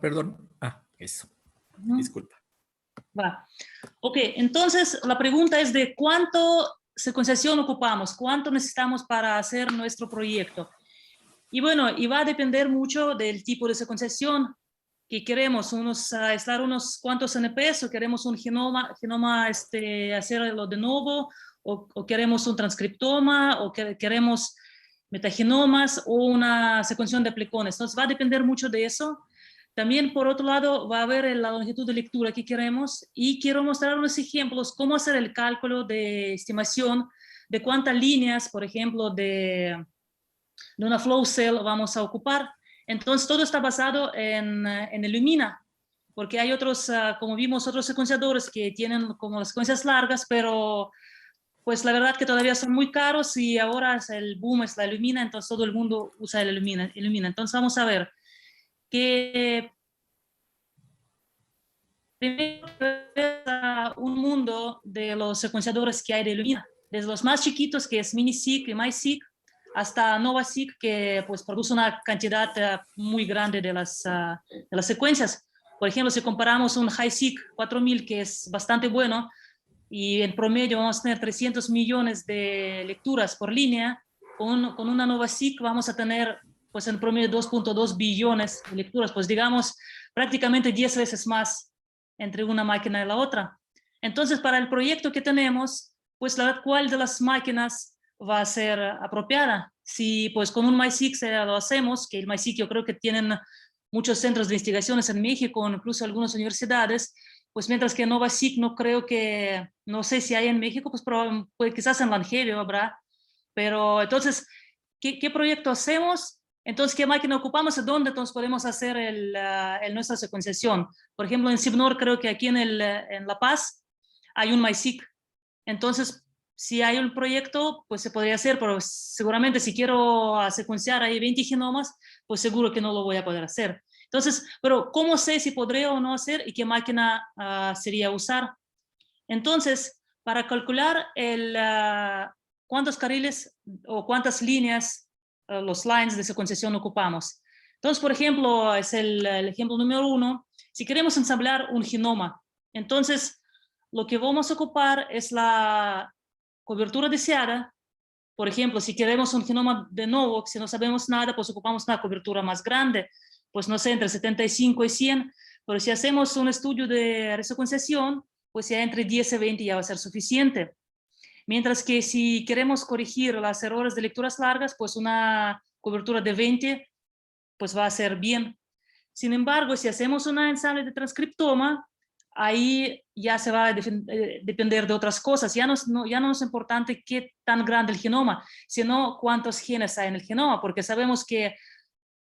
Perdón. Eso. Disculpa. Va. Ok, entonces la pregunta es de cuánto secuenciación ocupamos, cuánto necesitamos para hacer nuestro proyecto. Y bueno, y va a depender mucho del tipo de secuenciación que queremos, aislar unos cuantos NPs, o queremos un genoma hacerlo de nuevo, o queremos un transcriptoma, o queremos metagenomas o una secuenciación de plicones. Entonces va a depender mucho de eso. También, por otro lado, va a haber la longitud de lectura que queremos, y quiero mostrar unos ejemplos, cómo hacer el cálculo de estimación de cuántas líneas, por ejemplo, de una flow cell vamos a ocupar. Entonces, todo está basado en Illumina, porque hay otros, como vimos, otros secuenciadores que tienen como las secuencias largas, pero pues la verdad que todavía son muy caros, y ahora el boom es la Illumina, entonces todo el mundo usa el Illumina. Entonces, vamos a ver que primero un mundo de los secuenciadores que hay de Illumina, desde los más chiquitos, que es MiniSeq y MySeq, hasta NovaSeq, que pues produce una cantidad muy grande de las secuencias. Por ejemplo, si comparamos un HiSeq 4000, que es bastante bueno, y en promedio vamos a tener 300 millones de lecturas por línea, con una NovaSeq vamos a tener pues en promedio 2.2 billones de lecturas, pues digamos prácticamente 10 veces más entre una máquina y la otra. Entonces, para el proyecto que tenemos, pues la verdad, ¿cuál de las máquinas va a ser apropiada? Si pues con un MySeq lo hacemos, que el MySeq yo creo que tienen muchos centros de investigaciones en México, incluso algunas universidades, pues mientras que NovaSeq no creo que, no sé si hay en México, pues quizás en Langevio habrá, pero entonces, ¿qué proyecto hacemos? Entonces, ¿qué máquina ocupamos y dónde entonces podemos hacer nuestra secuenciación? Por ejemplo, en CIBNOR, creo que aquí en La Paz hay un MySeq. Entonces, si hay un proyecto, pues se podría hacer, pero seguramente si quiero secuenciar ahí 20 genomas, pues seguro que no lo voy a poder hacer. Entonces, pero ¿cómo sé si podré o no hacer y qué máquina sería usar? Entonces, para calcular cuántos carriles o cuántas líneas, los lines de secuenciación ocupamos. Entonces, por ejemplo, es el ejemplo número 1. Si queremos ensamblar un genoma, entonces lo que vamos a ocupar es la cobertura deseada. Por ejemplo, si queremos un genoma de nuevo, si no sabemos nada, pues ocupamos una cobertura más grande, pues no sé, entre 75 y 100. Pero si hacemos un estudio de resecuenciación, pues ya entre 10 y 20 ya va a ser suficiente. Mientras que si queremos corregir los errores de lecturas largas, pues una cobertura de 20 pues va a ser bien. Sin embargo, si hacemos una ensamble de transcriptoma, ahí ya se va a depender de otras cosas. Ya no es importante qué tan grande el genoma, sino cuántos genes hay en el genoma, porque sabemos que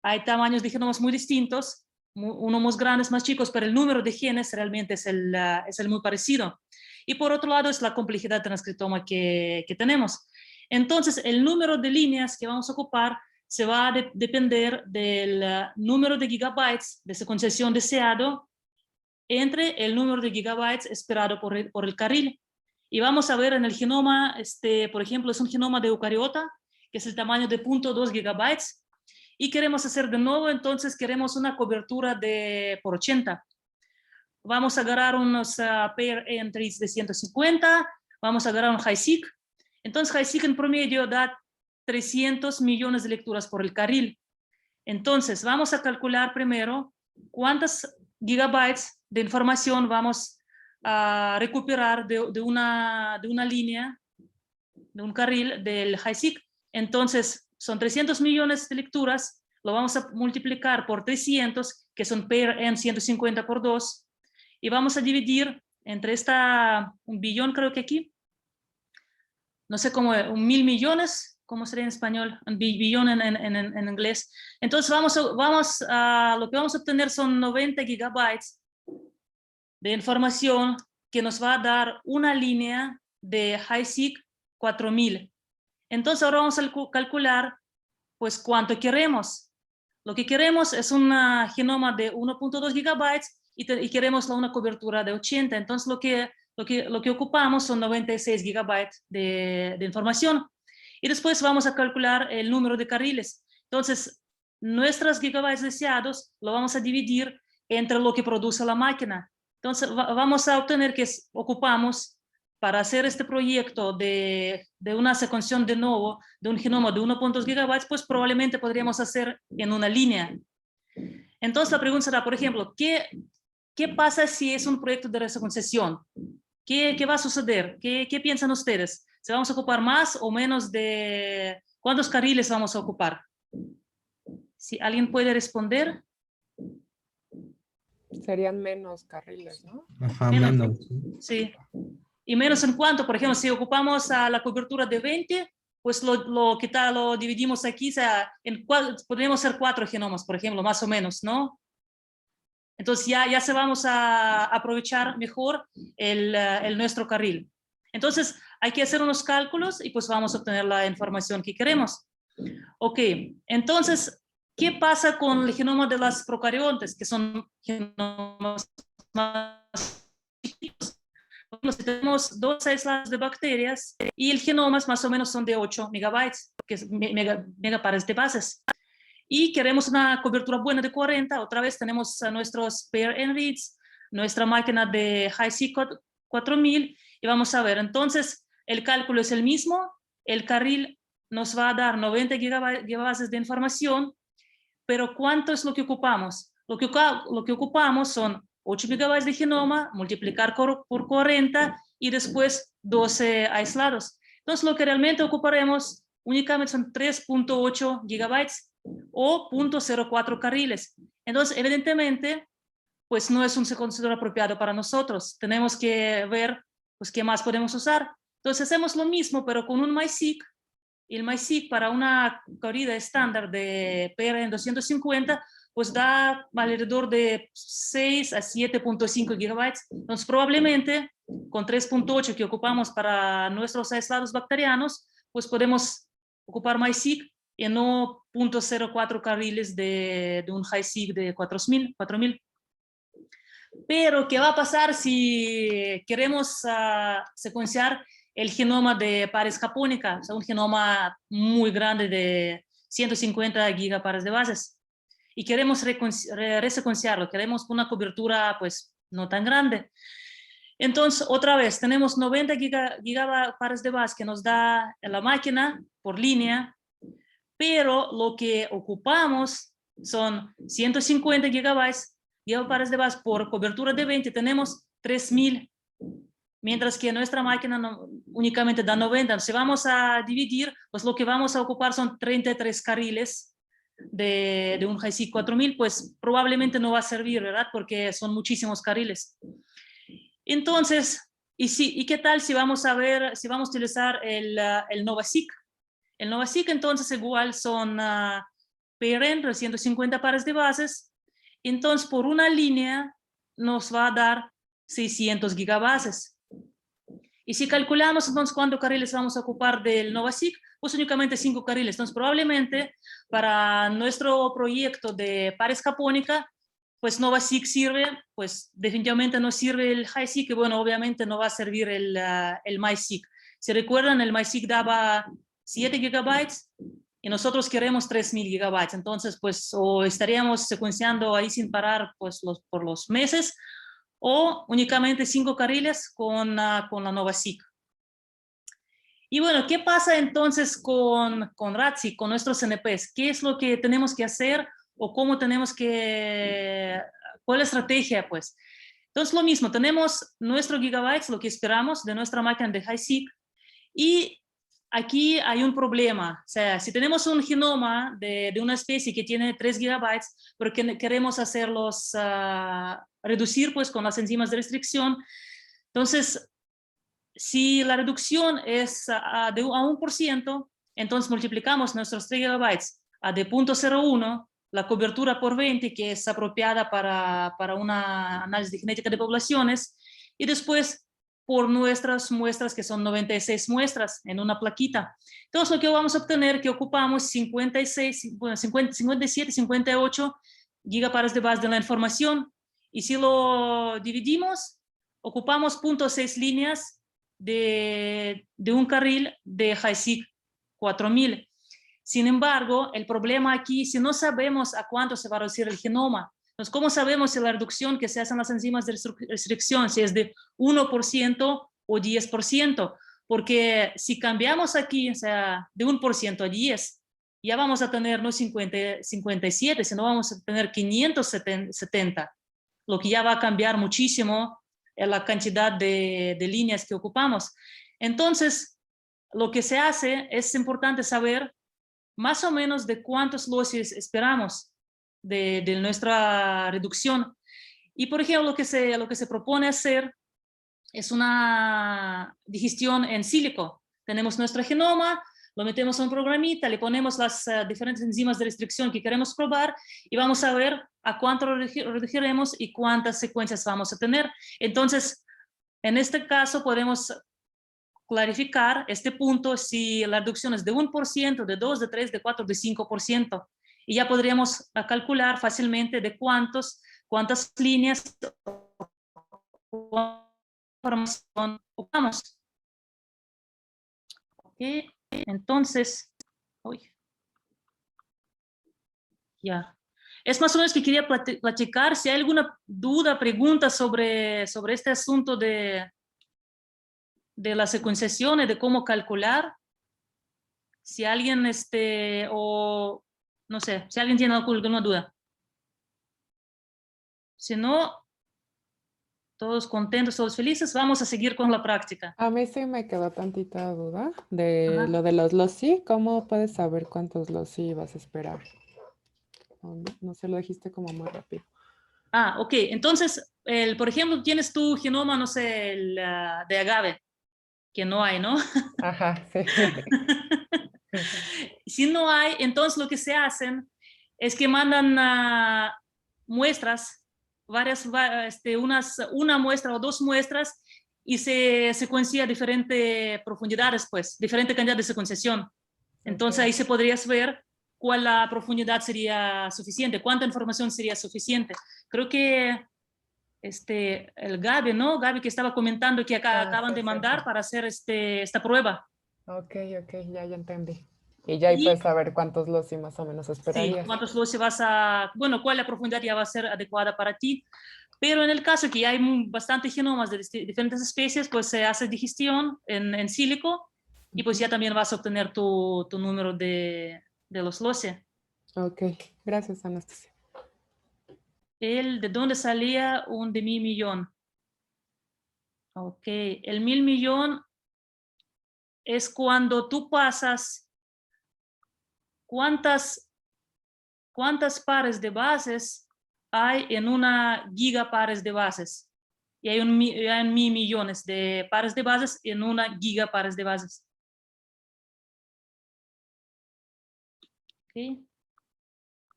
hay tamaños de genomas muy distintos, unos más grandes, más chicos, pero el número de genes realmente es el muy parecido. Y por otro lado es la complejidad de transcriptoma que tenemos. Entonces, el número de líneas que vamos a ocupar se va a depender del número de gigabytes de secuenciación deseado entre el número de gigabytes esperado por el carril. Y vamos a ver en el genoma, por ejemplo, es un genoma de eucariota, que es el tamaño de 0.2 gigabytes, y queremos hacer de nuevo, entonces queremos una cobertura por 80. Vamos a agarrar unos pair entries de 150, vamos a agarrar un HiSeq. Entonces HiSeq en promedio da 300 millones de lecturas por el carril. Entonces vamos a calcular primero cuántas gigabytes de información vamos a recuperar de una línea, de un carril del HiSeq. Entonces son 300 millones de lecturas, lo vamos a multiplicar por 300, que son pair n 150 por 2, y vamos a dividir entre un billón, creo que aquí, no sé cómo, 1.000 millones, ¿cómo sería en español? Un billón en inglés. Entonces lo que vamos a obtener son 90 gigabytes de información que nos va a dar una línea de HiSeq 4000. Entonces ahora vamos a calcular pues cuánto queremos. Lo que queremos es un genoma de 1.2 gigabytes y queremos una cobertura de 80. Entonces lo que ocupamos son 96 gigabytes de información. Y después vamos a calcular el número de carriles. Entonces, nuestros gigabytes deseados lo vamos a dividir entre lo que produce la máquina. Entonces vamos a obtener que ocupamos para hacer este proyecto de una secuenciación de nuevo de un genoma de 1.2 gigabytes, pues probablemente podríamos hacer en una línea. Entonces la pregunta será, por ejemplo, ¿qué pasa si es un proyecto de resecuenciación? ¿Qué va a suceder? ¿Qué piensan ustedes? ¿Se vamos a ocupar más o menos de cuántos carriles vamos a ocupar? Si alguien puede responder. Serían menos carriles, ¿no? Ajá, Menos. menos. Sí. ¿Y menos en cuánto? Por ejemplo, si ocupamos a la cobertura de 20, pues lo dividimos aquí, o sea, podríamos ser 4 genomas, por ejemplo, más o menos, ¿no? Entonces ya se vamos a aprovechar mejor nuestro carril. Entonces hay que hacer unos cálculos y pues vamos a obtener la información que queremos. Ok, entonces, ¿qué pasa con el genoma de las procariontes, que son genomas más chiquitos? Bueno, si tenemos 2 aislados de bacterias y el genoma más o menos son de 8 megabytes, que es megapares de bases. Y queremos una cobertura buena de 40, otra vez tenemos a nuestros pair and reads, nuestra máquina de Hi-Seq 4000, y vamos a ver, entonces el cálculo es el mismo, el carril nos va a dar 90 gigabases de información, pero ¿cuánto es lo que ocupamos? Lo que ocupamos son 8 megabytes de genoma, multiplicar por 40 y después 12 aislados. Entonces lo que realmente ocuparemos únicamente son 3.8 gigabytes o 0.04 carriles. Entonces, evidentemente, pues no es un secuenciador apropiado para nosotros. Tenemos que ver, pues, qué más podemos usar. Entonces, hacemos lo mismo, pero con un MiSeq. El MiSeq para una corrida estándar de PRN250, pues da alrededor de 6 a 7.5 gigabytes. Entonces, probablemente, con 3.8 que ocupamos para nuestros aislados bacterianos, pues podemos ocupar MiSeq y no 0.04 carriles de un Hi-Seq de 4000. Pero, ¿qué va a pasar si queremos secuenciar el genoma de pares japónica? O sea, un genoma muy grande de 150 gigapares de bases. Y queremos resecuenciarlo, queremos una cobertura pues no tan grande. Entonces, otra vez, tenemos 90 gigapares de bases que nos da la máquina por línea, pero lo que ocupamos son 150 gigapares de base por cobertura de 20, tenemos 3000, mientras que nuestra máquina únicamente da 90. Si vamos a dividir, pues lo que vamos a ocupar son 33 carriles de un Hi-Seq 4000, pues probablemente no va a servir, ¿verdad? Porque son muchísimos carriles. Entonces, ¿y qué tal si vamos a utilizar el NovaSeq? El NovaSeq entonces igual son PRN, 150 pares de bases. Entonces por una línea nos va a dar 600 gigabases. Y si calculamos entonces cuántos carriles vamos a ocupar del NovaSeq, pues únicamente 5 carriles. Entonces probablemente para nuestro proyecto de pares japónica, pues NovaSeq sirve, pues definitivamente no sirve el Hi-Seq, y bueno, obviamente no va a servir el MiSeq. Si recuerdan, el MiSeq daba 7 gigabytes y nosotros queremos 3000 gigabytes. Entonces, pues, o estaríamos secuenciando ahí sin parar pues, por los meses, o únicamente 5 carriles con la NovaSeq. Y bueno, ¿qué pasa entonces con RADSEQ, con nuestros NPs? ¿Qué es lo que tenemos que hacer o cómo tenemos que, cuál es la estrategia? Pues, entonces lo mismo, tenemos nuestro gigabytes, lo que esperamos de nuestra máquina de Hi-Seq, y aquí hay un problema. O sea, si tenemos un genoma de una especie que tiene 3 gigabytes, pero que queremos hacerlos reducir pues con las enzimas de restricción, entonces, si la reducción es a 1%, entonces multiplicamos nuestros 3 gigabytes a de 0.01, la cobertura por 20, que es apropiada para un análisis de genética de poblaciones, y después por nuestras muestras, que son 96 muestras en una plaquita. Entonces, lo que vamos a obtener que ocupamos 57, 58 gigapares de base de la información, y si lo dividimos, ocupamos 0.6 líneas de un carril de Hi-Seq 4000. Sin embargo, el problema aquí, si no sabemos a cuánto se va a reducir el genoma, Entonces, ¿cómo sabemos si la reducción que se hace en las enzimas de restricción, si es de 1% o 10%? Porque si cambiamos aquí, o sea, de 1% a 10, ya vamos a tener no 57, sino vamos a tener 570, lo que ya va a cambiar muchísimo la cantidad de líneas que ocupamos. Entonces, lo que se hace es importante saber más o menos de cuántos losis esperamos de nuestra reducción. Y, por ejemplo, lo que se propone hacer es una digestión en sílico. Tenemos nuestro genoma, lo metemos en un programita, le ponemos las diferentes enzimas de restricción que queremos probar y vamos a ver a cuánto reduciremos y cuántas secuencias vamos a tener. Entonces, en este caso podemos clarificar este punto si la reducción es de 1%, de 2%, de 3%, de 4%, de 5%. Y ya podríamos calcular fácilmente de cuántas líneas información ocupamos. Okay. Entonces, ya. Es más o menos que quería platicar. Si hay alguna duda, pregunta sobre este asunto de la secuenciación y de cómo calcular. Si alguien, o no sé, si alguien tiene alguna duda. Si no, todos contentos, todos felices, vamos a seguir con la práctica. A mí sí me quedó tantita duda de Ajá. lo de los loci. ¿Cómo puedes saber cuántos loci vas a esperar? No sé, lo dijiste como muy rápido. Ah, ok. Entonces, por ejemplo, tienes tu genoma, no sé, de agave, que no hay, ¿no? Ajá, sí. Si no hay, entonces lo que se hacen es que mandan muestras, una muestra o dos muestras, y se secuencia diferentes profundidades, pues, diferente cantidad de secuenciación. Entonces ahí se podría ver cuál la profundidad sería suficiente, cuánta información sería suficiente. Creo que el Gaby, ¿no? Gaby que estaba comentando que acá acaban de mandar para hacer esta prueba. Ok, ya entendí. Y ya ahí puedes saber cuántos loci más o menos esperarías. Sí, cuántos loci bueno, cuál la profundidad ya va a ser adecuada para ti. Pero en el caso que hay bastante genomas de diferentes especies, pues se hace digestión en sílico y pues ya también vas a obtener tu número de los loci. Ok, gracias, Anastasia. ¿De dónde salía un de 1.000.000.000? Ok, el 1.000.000.000 es cuando tú pasas cuántas pares de bases hay en una gigapares de bases. Y hay 1.000 millones de pares de bases en una gigapares de bases. ¿Okay?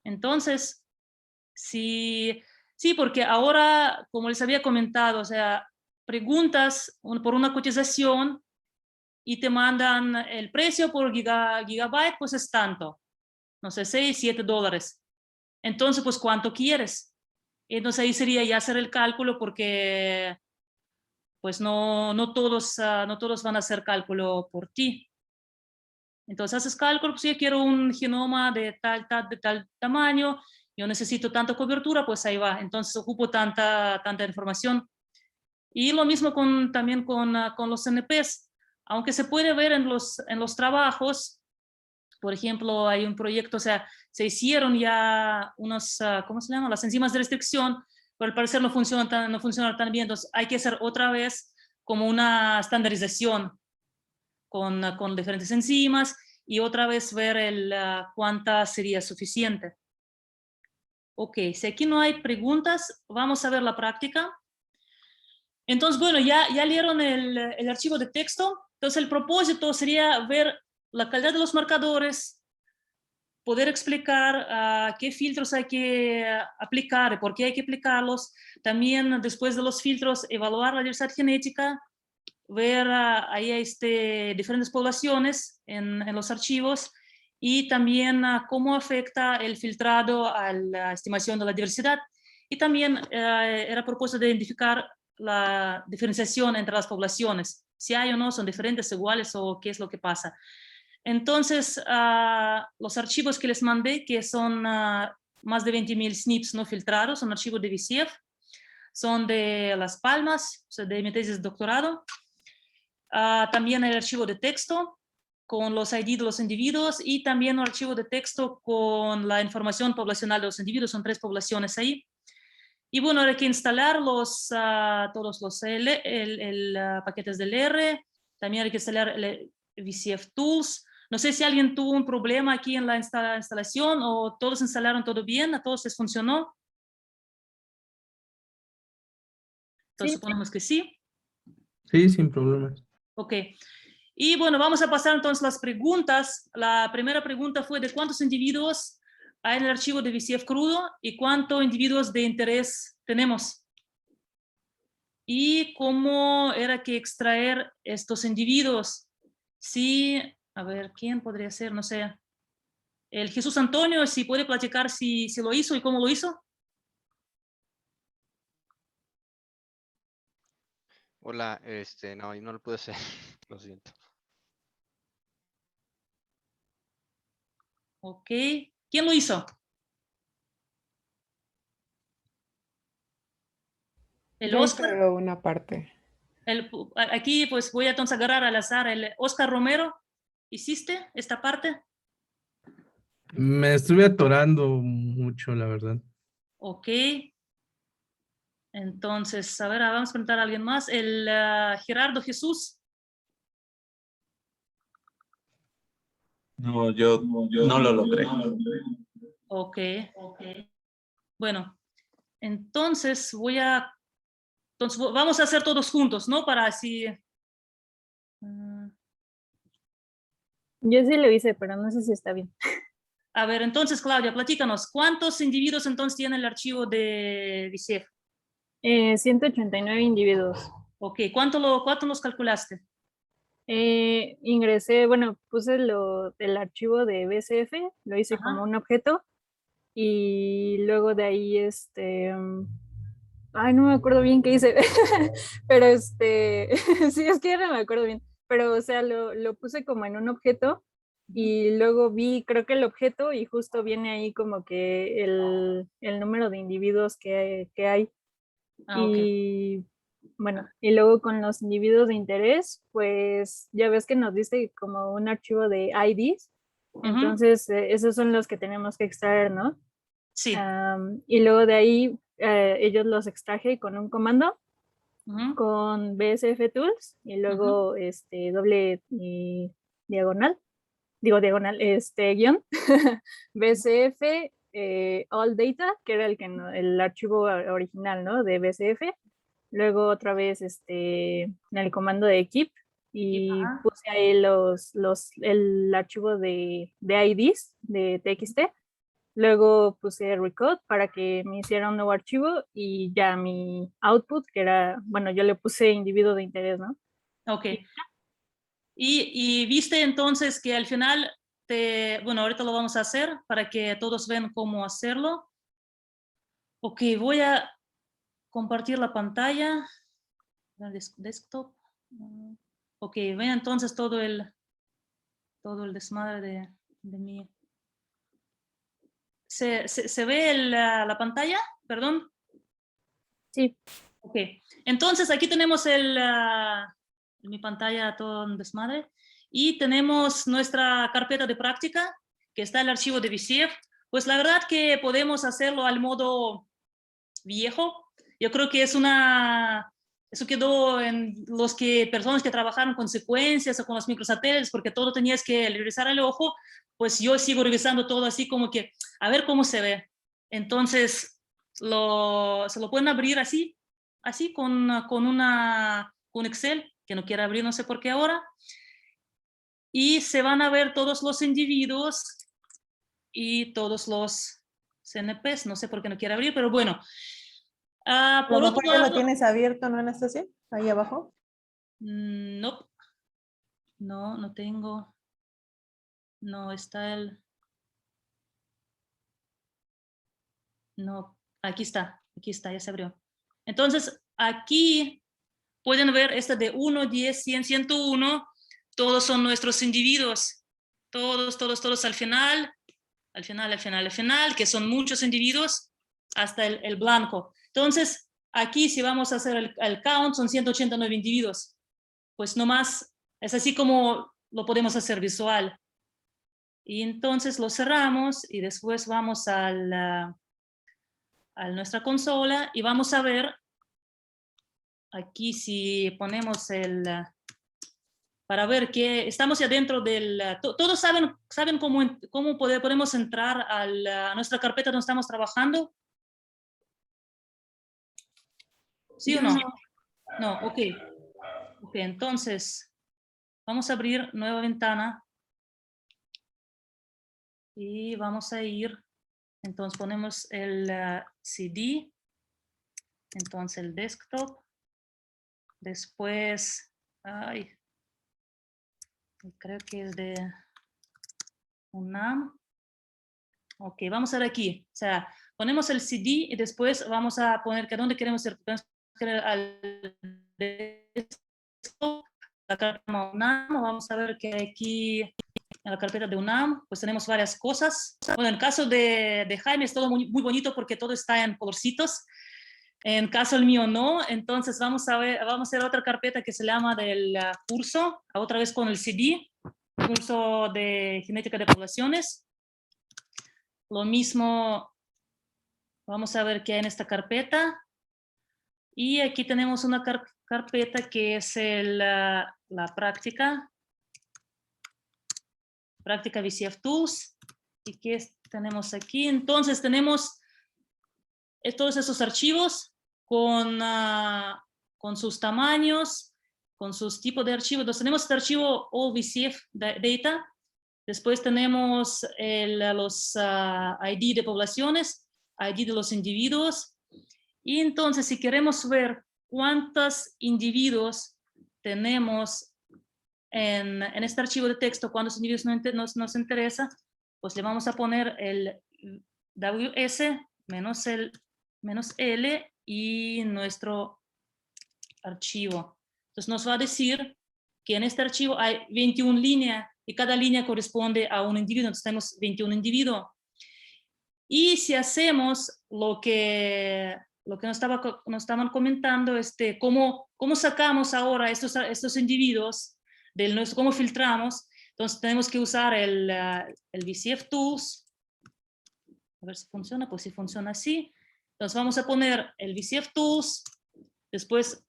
Entonces, sí, porque ahora, como les había comentado, o sea, preguntas por una cotización y te mandan el precio por gigabyte, pues es tanto, no sé, $6, $7. Entonces, pues, ¿cuánto quieres? Entonces ahí sería ya hacer el cálculo porque pues no todos van a hacer cálculo por ti. Entonces haces cálculo, pues yo quiero un genoma de tal tamaño, yo necesito tanta cobertura, pues ahí va. Entonces ocupo tanta información. Y lo mismo también con los NPs. Aunque se puede ver en los trabajos, por ejemplo, hay un proyecto, o sea, se hicieron ya unos, ¿cómo se llama? Las enzimas de restricción, pero al parecer no funcionan tan bien. Entonces hay que hacer otra vez como una estandarización con diferentes enzimas y otra vez ver cuánta sería suficiente. Ok, si aquí no hay preguntas, vamos a ver la práctica. Entonces, bueno, ya leyeron el archivo de texto. Entonces, el propósito sería ver la calidad de los marcadores, poder explicar qué filtros hay que aplicar y por qué hay que aplicarlos. También, después de los filtros, evaluar la diversidad genética, ver ahí diferentes poblaciones en los archivos y también cómo afecta el filtrado a la estimación de la diversidad. Y también era propósito de identificar la diferenciación entre las poblaciones, si hay o no, son diferentes, iguales o qué es lo que pasa. Entonces, los archivos que les mandé, que son más de 20.000 SNPs no filtrados, son archivos de VCF, son de Las Palmas, o sea, de mi tesis de doctorado. También el archivo de texto con los ID de los individuos y también un archivo de texto con la información poblacional de los individuos, son 3 poblaciones ahí. Y bueno, hay que instalar todos los paquetes del R, también hay que instalar el VCF Tools. No sé si alguien tuvo un problema aquí en la instalación o todos instalaron todo bien, a todos les funcionó. Entonces Sí. suponemos que sí. Sí, sin problemas. Ok. Y bueno, vamos a pasar entonces las preguntas. La primera pregunta fue de cuántos individuos hay en el archivo de VCF crudo y cuántos individuos de interés tenemos. Y cómo era que extraer estos individuos. Sí, a ver, ¿quién podría ser? No sé. El Jesús Antonio, si puede platicar si lo hizo y cómo lo hizo. Hola, no, no lo pude hacer, lo siento. Ok. ¿Quién lo hizo? El Yo Oscar. hice una parte. Aquí pues voy a entonces agarrar al azar el Oscar Romero. ¿Hiciste esta parte? Me estuve atorando mucho, la verdad. Ok. Entonces, a ver, vamos a preguntar a alguien más. El Gerardo Jesús. No, yo no lo logré. Ok. Bueno, entonces vamos a hacer todos juntos, ¿no? Para así. Yo sí lo hice, pero no sé si está bien. A ver, entonces, Claudia, platícanos. ¿Cuántos individuos entonces tiene el archivo de VCF? 189 individuos. Ok, ¿cuánto los calculaste? Ingresé, bueno, puse el archivo de BCF, lo hice Ajá. como un objeto y luego de ahí, ay, no me acuerdo bien qué hice, pero sí, es que ya no me acuerdo bien, pero o sea, lo puse como en un objeto y luego vi, creo que el objeto y justo viene ahí como que el número de individuos que hay. Ok. Y bueno, y luego con los individuos de interés, pues ya ves que nos dice como un archivo de IDs, entonces esos son los que tenemos que extraer, ¿no? Sí. Y luego de ahí ellos los extraje con un comando, con BSF Tools y luego doble y diagonal, guión, BSF All Data, que era el archivo original, ¿no? De BSF. Luego otra vez en el comando de keep y puse ahí el archivo de IDs de TXT. Luego puse recode para que me hiciera un nuevo archivo y ya mi output, que era, bueno, yo le puse individuo de interés, ¿no? Ok. Y viste entonces que al final, bueno, ahorita lo vamos a hacer para que todos vean cómo hacerlo. Ok, voy a compartir la pantalla. Desktop. Ok, ven entonces todo el desmadre de mi... ¿Se ve la pantalla? Perdón. Sí. Ok, entonces aquí tenemos mi pantalla todo un desmadre y tenemos nuestra carpeta de práctica que está el archivo de VCF. Pues la verdad que podemos hacerlo al modo viejo. Yo creo que eso quedó en personas que trabajaron con secuencias o con los microsatélites, porque todo tenías que regresar al ojo. Pues yo sigo revisando todo así como que a ver cómo se ve. Entonces se lo pueden abrir así con Excel, que no quiere abrir, no sé por qué ahora. Y se van a ver todos los individuos y todos los CNPs, no sé por qué no quiere abrir, pero bueno. Por otro lado, ¿lo tienes abierto, no, Anastasia? Ahí abajo. No, no tengo. No, está no, aquí está, ya se abrió. Entonces, aquí pueden ver de 1, 10, 100, 101. Todos son nuestros individuos. Todos al final. al final, que son muchos individuos, hasta el blanco. Entonces, aquí si vamos a hacer el count, son 189 individuos. Pues nomás, es así como lo podemos hacer visual. Y entonces lo cerramos y después vamos a nuestra consola y vamos a ver, aquí si ponemos para ver que estamos ya dentro del... ¿Todos saben cómo podemos entrar a nuestra carpeta donde estamos trabajando? ¿Sí o no? No, ok. Ok, entonces vamos a abrir nueva ventana y vamos a ir, entonces ponemos el CD, entonces el desktop, después, creo que es de UNAM. Ok, vamos a ver aquí, o sea, ponemos el CD y después vamos a poner que dónde queremos ir. Al desktop, la carpeta UNAM, vamos a ver que aquí en la carpeta de UNAM, pues tenemos varias cosas. Bueno, en el caso de Jaime es todo muy, muy bonito porque todo está en colorcitos. En caso el mío no, entonces vamos a hacer otra carpeta que se llama del curso, otra vez con el CD, curso de genética de poblaciones. Lo mismo, vamos a ver qué hay en esta carpeta. Y aquí tenemos una carpeta que es la práctica VCF Tools. ¿Y qué tenemos aquí? Entonces tenemos todos esos archivos con sus tamaños, con sus tipos de archivos. Entonces tenemos este archivo All VCF Data. Después tenemos los ID de poblaciones, ID de los individuos. Y entonces si queremos ver cuántos individuos tenemos en este archivo de texto, cuántos individuos nos interesa, pues le vamos a poner el WS menos L y nuestro archivo. Entonces nos va a decir que en este archivo hay 21 líneas y cada línea corresponde a un individuo, entonces tenemos 21 individuos. Y si hacemos lo que nos estaban comentando, cómo sacamos ahora estos individuos, cómo filtramos, entonces tenemos que usar el VCF Tools. A ver si funciona, pues si funciona así. Entonces vamos a poner el VCF Tools, después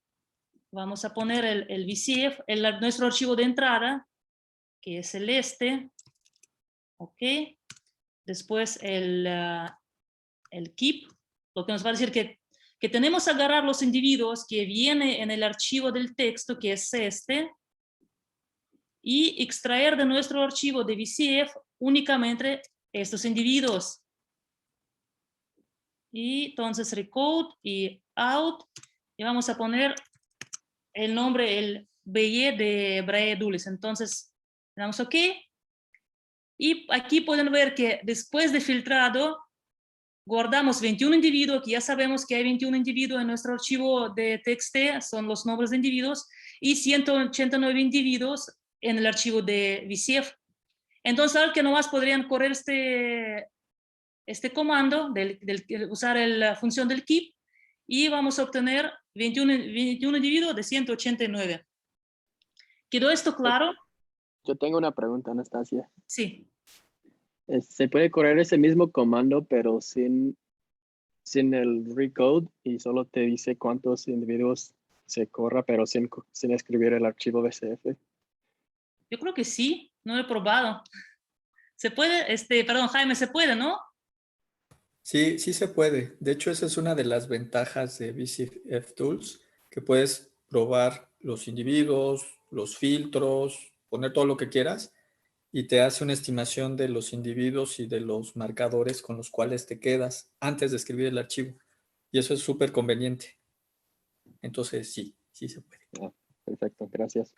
vamos a poner el VCF, nuestro archivo de entrada, que es el ok. Después el keep, lo que nos va a decir que tenemos que agarrar los individuos que viene en el archivo del texto, que es y extraer de nuestro archivo de VCF únicamente estos individuos. Y entonces recode y out, y vamos a poner el nombre, el BE de Brahe Dulles. Entonces, le damos OK. Y aquí pueden ver que después de filtrado, guardamos 21 individuos, que ya sabemos que hay 21 individuos en nuestro archivo de TXT, son los nombres de individuos, y 189 individuos en el archivo de VCF. Entonces, ahora que nomás podrían correr este comando, usar la función del keep, y vamos a obtener 21 individuos de 189. ¿Quedó esto claro? Yo tengo una pregunta, Anastasia. Sí. ¿Se puede correr ese mismo comando, pero sin el recode y solo te dice cuántos individuos se corra, pero sin escribir el archivo VCF? Yo creo que sí, no lo he probado. ¿Se puede? Perdón, Jaime, ¿se puede, no? Sí, sí se puede. De hecho, esa es una de las ventajas de VCF Tools, que puedes probar los individuos, los filtros, poner todo lo que quieras y te hace una estimación de los individuos y de los marcadores con los cuales te quedas antes de escribir el archivo. Y eso es súper conveniente. Entonces, sí, sí se puede. Perfecto, gracias.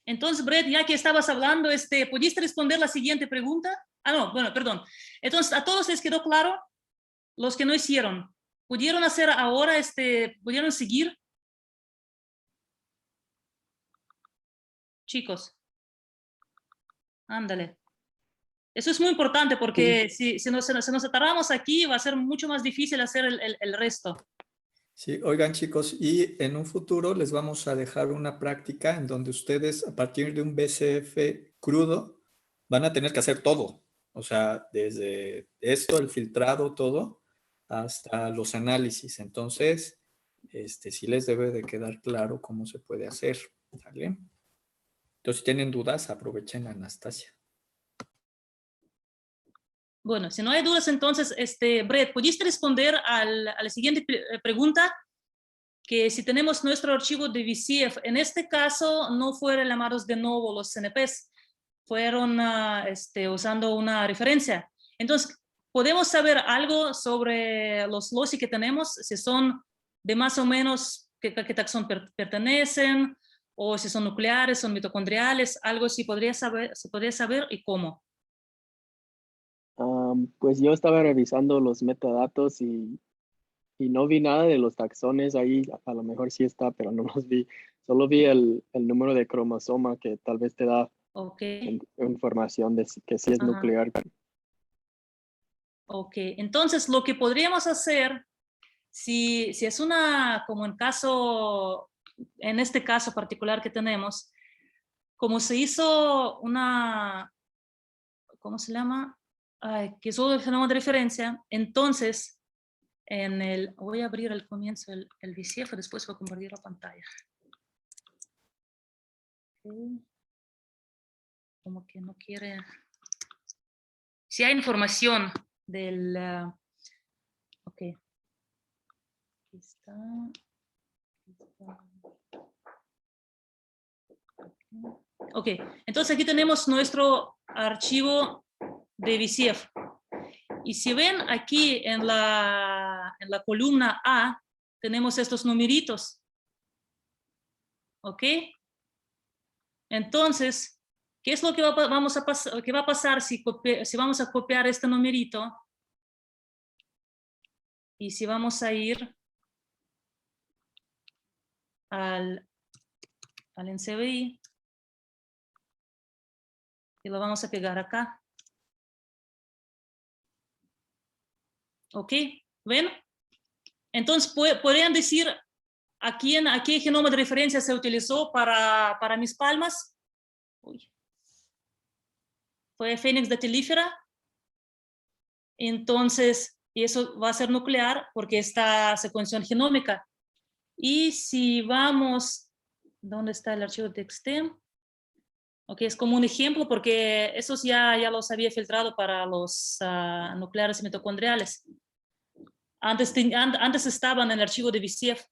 Entonces, Brett, ya que estabas hablando, ¿pudiste responder la siguiente pregunta? No, bueno, perdón. Entonces, ¿a todos les quedó claro? Los que no hicieron, ¿pudieron hacer ahora, pudieron seguir? Chicos, ándale. Eso es muy importante porque si nos atarramos aquí va a ser mucho más difícil hacer el resto. Sí, oigan chicos, y en un futuro les vamos a dejar una práctica en donde ustedes a partir de un BCF crudo van a tener que hacer todo. O sea, desde esto, el filtrado, todo, hasta los análisis. Entonces, sí les debe de quedar claro cómo se puede hacer. ¿Sale? Entonces, si tienen dudas, aprovechen a Anastasia. Bueno, si no hay dudas, entonces, Brett, ¿pudiste responder a la siguiente pregunta? Que si tenemos nuestro archivo de VCF, en este caso no fueron llamados de nuevo los CNPs, fueron usando una referencia. Entonces, ¿podemos saber algo sobre los LOSI que tenemos? Si son de más o menos qué taxón pertenecen, o si son nucleares, son mitocondriales, algo se podría saber y cómo. Pues yo estaba revisando los metadatos y no vi nada de los taxones ahí. A lo mejor sí está, pero no los vi. Solo vi el número de cromosoma que tal vez te da información de que sí es nuclear. Ok, entonces lo que podríamos hacer, si es como en este caso particular que tenemos, como se hizo ¿cómo se llama? Que es el genoma de referencia, entonces, voy a abrir al comienzo el VCF, después voy a compartir la pantalla. Como que no quiere. Si hay información del. Ok. Aquí está. Ok, entonces aquí tenemos nuestro archivo de VCF. Y si ven aquí en la columna A, tenemos estos numeritos. ¿Ok? Entonces, ¿qué es lo que va a pasar si vamos a copiar este numerito? Y si vamos a ir al NCBI y lo vamos a pegar acá. ¿Ok? ¿Ven? Entonces, podrían decir ¿a qué genoma de referencia se utilizó para mis palmas? Uy. Fue Phoenix dactylifera. Entonces, y eso va a ser nuclear porque está secuenciación genómica. Y si vamos, ¿dónde está el archivo TXT? Ok, es como un ejemplo porque esos ya los había filtrado para los nucleares y mitocondriales. Antes estaban en el archivo de VCF.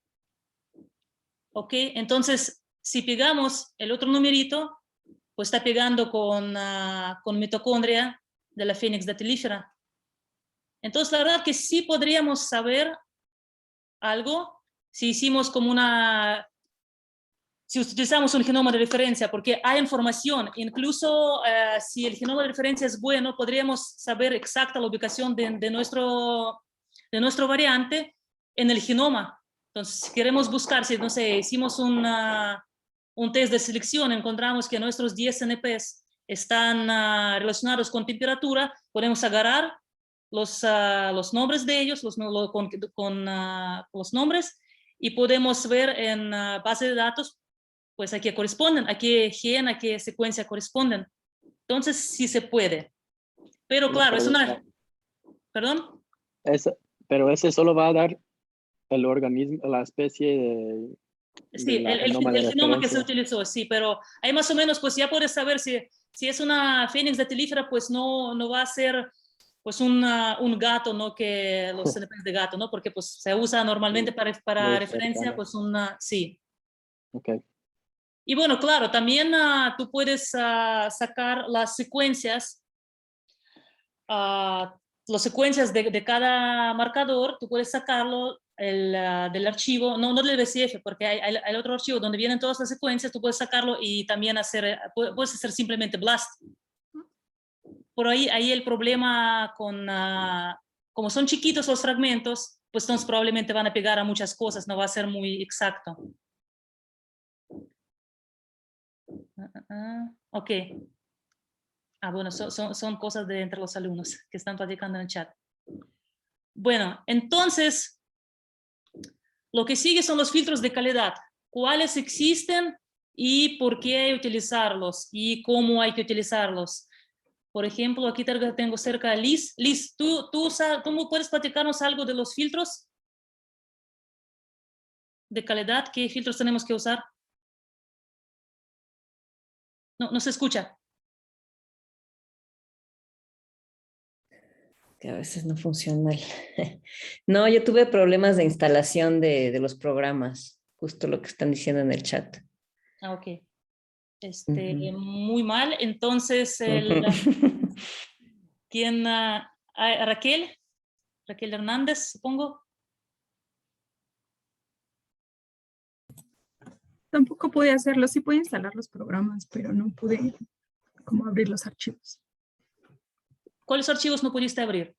Ok, entonces si pegamos el otro numerito, pues está pegando con mitocondria de la Phoenix dactylifera. Entonces la verdad que sí podríamos saber algo si hicimos si utilizamos un genoma de referencia, porque hay información, incluso si el genoma de referencia es bueno, podríamos saber exacta la ubicación de nuestro variante en el genoma. Entonces, si queremos buscar, si no sé, hicimos un test de selección, encontramos que nuestros 10 NPs están relacionados con temperatura, podemos agarrar los nombres de ellos, con los nombres, y podemos ver en base de datos pues a qué corresponden, a qué gen, a qué secuencia corresponden. Entonces, sí se puede. Pero claro, es una... ¿Perdón? Pero ese solo va a dar el organismo, la especie de... Sí, el genoma que se utilizó, sí, pero ahí más o menos, pues ya puedes saber si es una Phoenix dactylifera, pues no va a ser pues un gato, ¿no? Que los CNPs de gato, ¿no? Porque pues se usa normalmente para referencia, pues sí. Okay. Y bueno, claro, también tú puedes sacar las secuencias, las secuencias de cada marcador, tú puedes sacarlo del archivo, no del BCF, porque hay otro archivo donde vienen todas las secuencias, tú puedes sacarlo y también puedes hacer simplemente BLAST. Por ahí el problema como son chiquitos los fragmentos, pues entonces probablemente van a pegar a muchas cosas, no va a ser muy exacto. Ok. Bueno, son cosas de entre los alumnos que están platicando en el chat. Bueno, entonces, lo que sigue son los filtros de calidad. ¿Cuáles existen y por qué hay que utilizarlos y cómo hay que utilizarlos? Por ejemplo, aquí tengo cerca a Liz. Liz, ¿tú puedes platicarnos algo de los filtros de calidad? ¿Qué filtros tenemos que usar? No se escucha. Que a veces no funciona. No, yo tuve problemas de instalación de los programas, justo lo que están diciendo en el chat. Ok. Muy mal. Entonces, ¿quién? Raquel Hernández, supongo. Tampoco pude hacerlo, sí pude instalar los programas, pero no pude como abrir los archivos. ¿Cuáles archivos no pudiste abrir?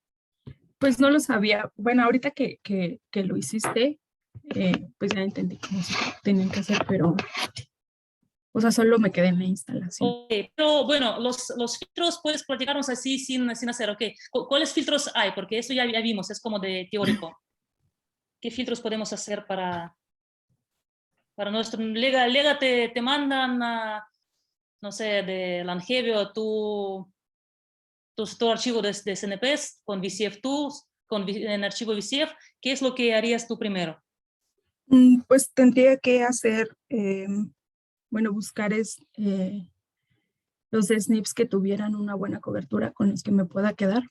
Pues no lo sabía. Bueno, ahorita que lo hiciste, pues ya entendí cómo se tenían que hacer, pero, o sea, solo me quedé en la instalación. Okay, pero bueno, los filtros puedes platicarnos así sin hacer, ok. ¿Cuáles filtros hay? Porque eso ya vimos, es como de teórico. ¿Qué filtros podemos hacer para nuestro Lega te mandan, no sé, de Langevio, tu archivo de CNPs con VCF Tools, en archivo VCF, ¿qué es lo que harías tú primero? Pues tendría que hacer, bueno, buscar los snips que tuvieran una buena cobertura con los que me pueda quedar.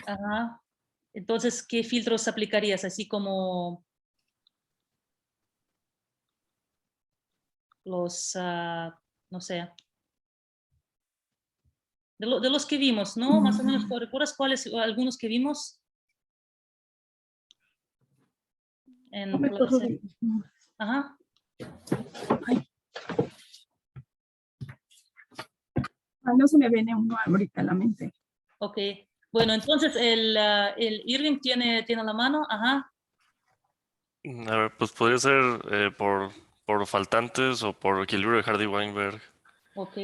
Ajá. Entonces, ¿qué filtros aplicarías? Así como los, no sé, de los que vimos, ¿no? Más o menos, ¿recuerdas cuáles, algunos que vimos? No me acuerdo de los nombres. Ajá. Ay. No se me viene uno ahorita a la mente. Ok. Bueno, entonces el Irving tiene la mano. Ajá. A ver, pues podría ser por faltantes o por equilibrio de Hardy-Weinberg. Ok.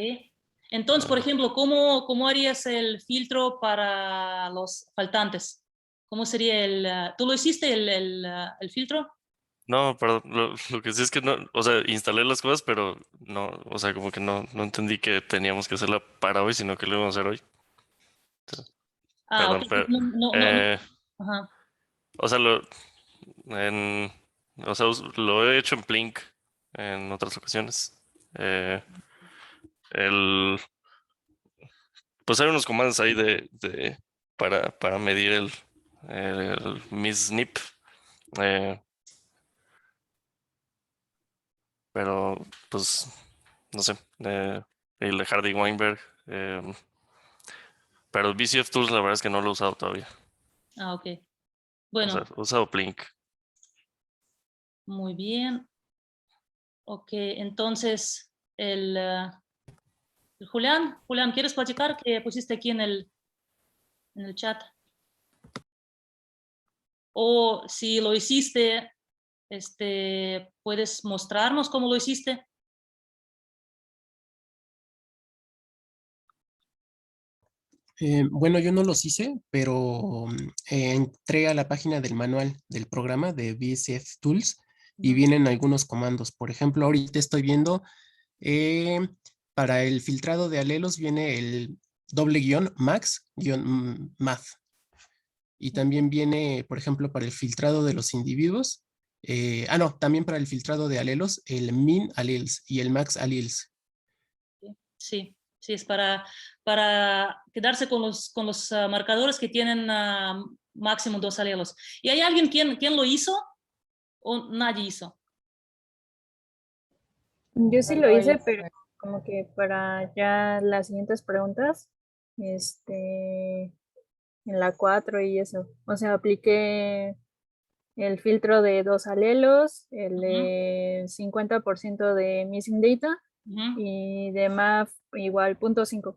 Entonces, por ejemplo, ¿cómo harías el filtro para los faltantes? ¿Cómo sería ¿tú lo hiciste el filtro? No, perdón, lo que sí es que no, o sea, instalé las cosas, pero no, o sea, como que no entendí que teníamos que hacerla para hoy, sino que lo íbamos a hacer hoy. Entonces, perdón, Ok. pero, No. Ajá. o sea, lo he hecho en Plink en otras ocasiones. Pues hay unos comandos ahí para medir el MISNIP. Pero, pues, no sé, el de Hardy-Weinberg. Pero el VCF Tools, la verdad es que no lo he usado todavía. Ok. Bueno. O sea, he usado Plink. Muy bien. Ok, entonces, Julián, ¿quieres platicar que pusiste aquí en el chat? O si lo hiciste, ¿puedes mostrarnos cómo lo hiciste? Bueno, yo no los hice, pero entré a la página del manual del programa de VCF Tools y vienen algunos comandos. Por ejemplo, ahorita estoy viendo para el filtrado de alelos viene el --max--math. Y también viene, por ejemplo, para el filtrado de los individuos. No, también para el filtrado de alelos, el min alleles y el max alleles. Sí, es para quedarse con los marcadores que tienen máximo 2 alelos. ¿Y hay alguien quien lo hizo o nadie hizo? Yo sí lo hice, pero como que para ya las siguientes preguntas, en la 4 y eso. O sea, apliqué el filtro de 2 alelos, el de 50% de missing data y de math igual 0.5.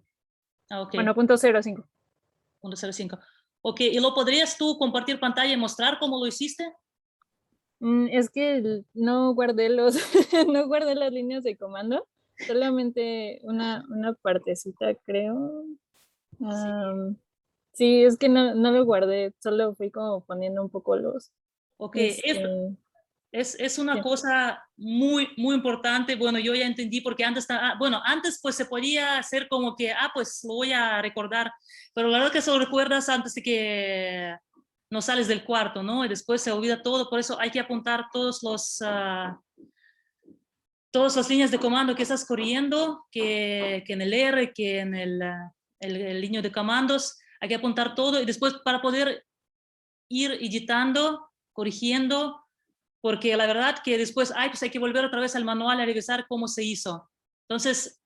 Okay. Bueno, 0.05. 0.05. Ok, ¿y lo podrías tú compartir pantalla y mostrar cómo lo hiciste? Es que no guardé no guardé las líneas de comando, Solamente una partecita, creo. Sí, es que no lo guardé, solo fui como poniendo un poco los... Ok, este, es una cosa muy, muy importante. Bueno, yo ya entendí porque antes, bueno, antes pues se podía hacer como que, pues lo voy a recordar, pero la verdad que solo recuerdas antes de que no sales del cuarto, ¿no? Y después se olvida todo, por eso hay que apuntar todas las líneas de comando que estás corriendo, que en el R, que en el línea de comandos, hay que apuntar todo y después para poder ir editando, corrigiendo, porque la verdad que después pues hay que volver otra vez al manual a revisar cómo se hizo. Entonces,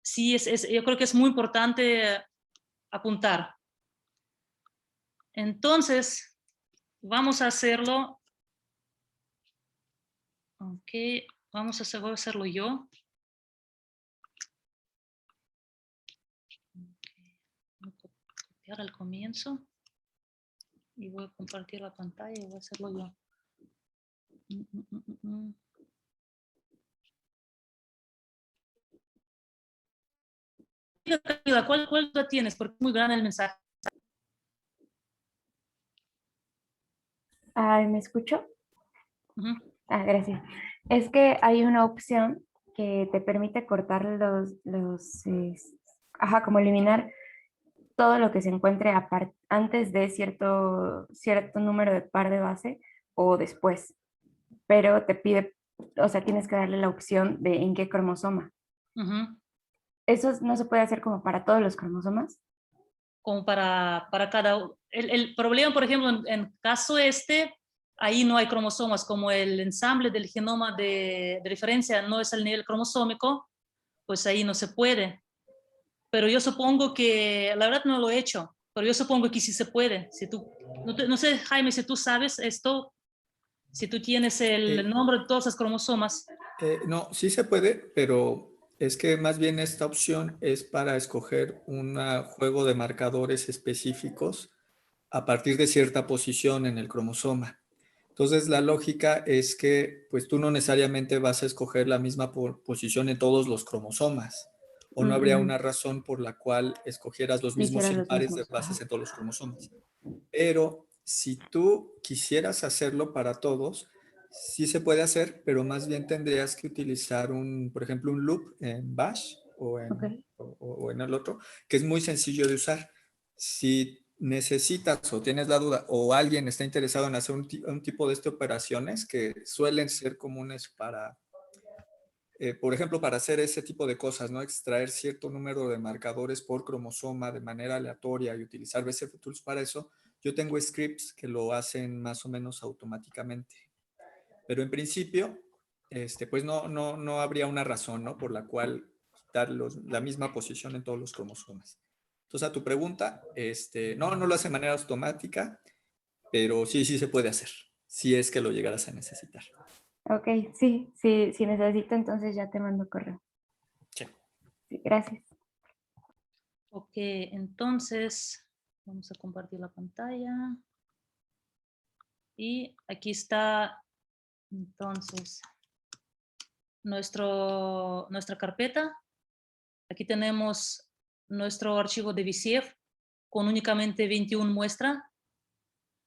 sí, yo creo que es muy importante apuntar. Entonces, vamos a hacerlo. Ok, voy a hacerlo yo. Voy a copiar al comienzo y voy a compartir la pantalla y voy a hacerlo yo. ¿Cuál la tienes? Porque es muy grande el mensaje. Ay, ¿me escucho? Gracias. Es que hay una opción que te permite cortar como eliminar todo lo que se encuentre antes de cierto número de par de base o después, pero te pide, o sea, tienes que darle la opción de en qué cromosoma. ¿Eso no se puede hacer como para todos los cromosomas? Como para cada uno. El problema, por ejemplo, en caso ahí no hay cromosomas, como el ensamble del genoma de referencia no es al nivel cromosómico, pues ahí no se puede. Pero yo supongo que, la verdad no lo he hecho, pero yo supongo que sí se puede. Si tú, no sé, Jaime, si tú sabes esto, si tú tienes el nombre de todos los cromosomas. No, sí se puede, pero es que más bien esta opción es para escoger un juego de marcadores específicos a partir de cierta posición en el cromosoma. Entonces la lógica es que pues tú no necesariamente vas a escoger la misma posición en todos los cromosomas, o no habría una razón por la cual escogieras los mismos 100 pares de bases en todos los cromosomas. Pero si tú quisieras hacerlo para todos, sí se puede hacer, pero más bien tendrías que utilizar por ejemplo, un loop en Bash o en el otro, que es muy sencillo de usar. Si necesitas o tienes la duda o alguien está interesado en hacer un tipo de operaciones que suelen ser comunes para, por ejemplo, para hacer ese tipo de cosas, ¿no? Extraer cierto número de marcadores por cromosoma de manera aleatoria y utilizar BCF Tools para eso, yo tengo scripts que lo hacen más o menos automáticamente. Pero en principio, pues no habría una razón, ¿no? Por la cual quitar la misma posición en todos los cromosomas. Entonces, a tu pregunta, no lo hace de manera automática, pero sí se puede hacer, si es que lo llegaras a necesitar. Ok, sí, si necesito, entonces ya te mando correo. Sí. Sí, gracias. Ok, entonces vamos a compartir la pantalla. Y aquí está, entonces, nuestra carpeta. Aquí tenemos nuestro archivo de VCF con únicamente 21 muestras,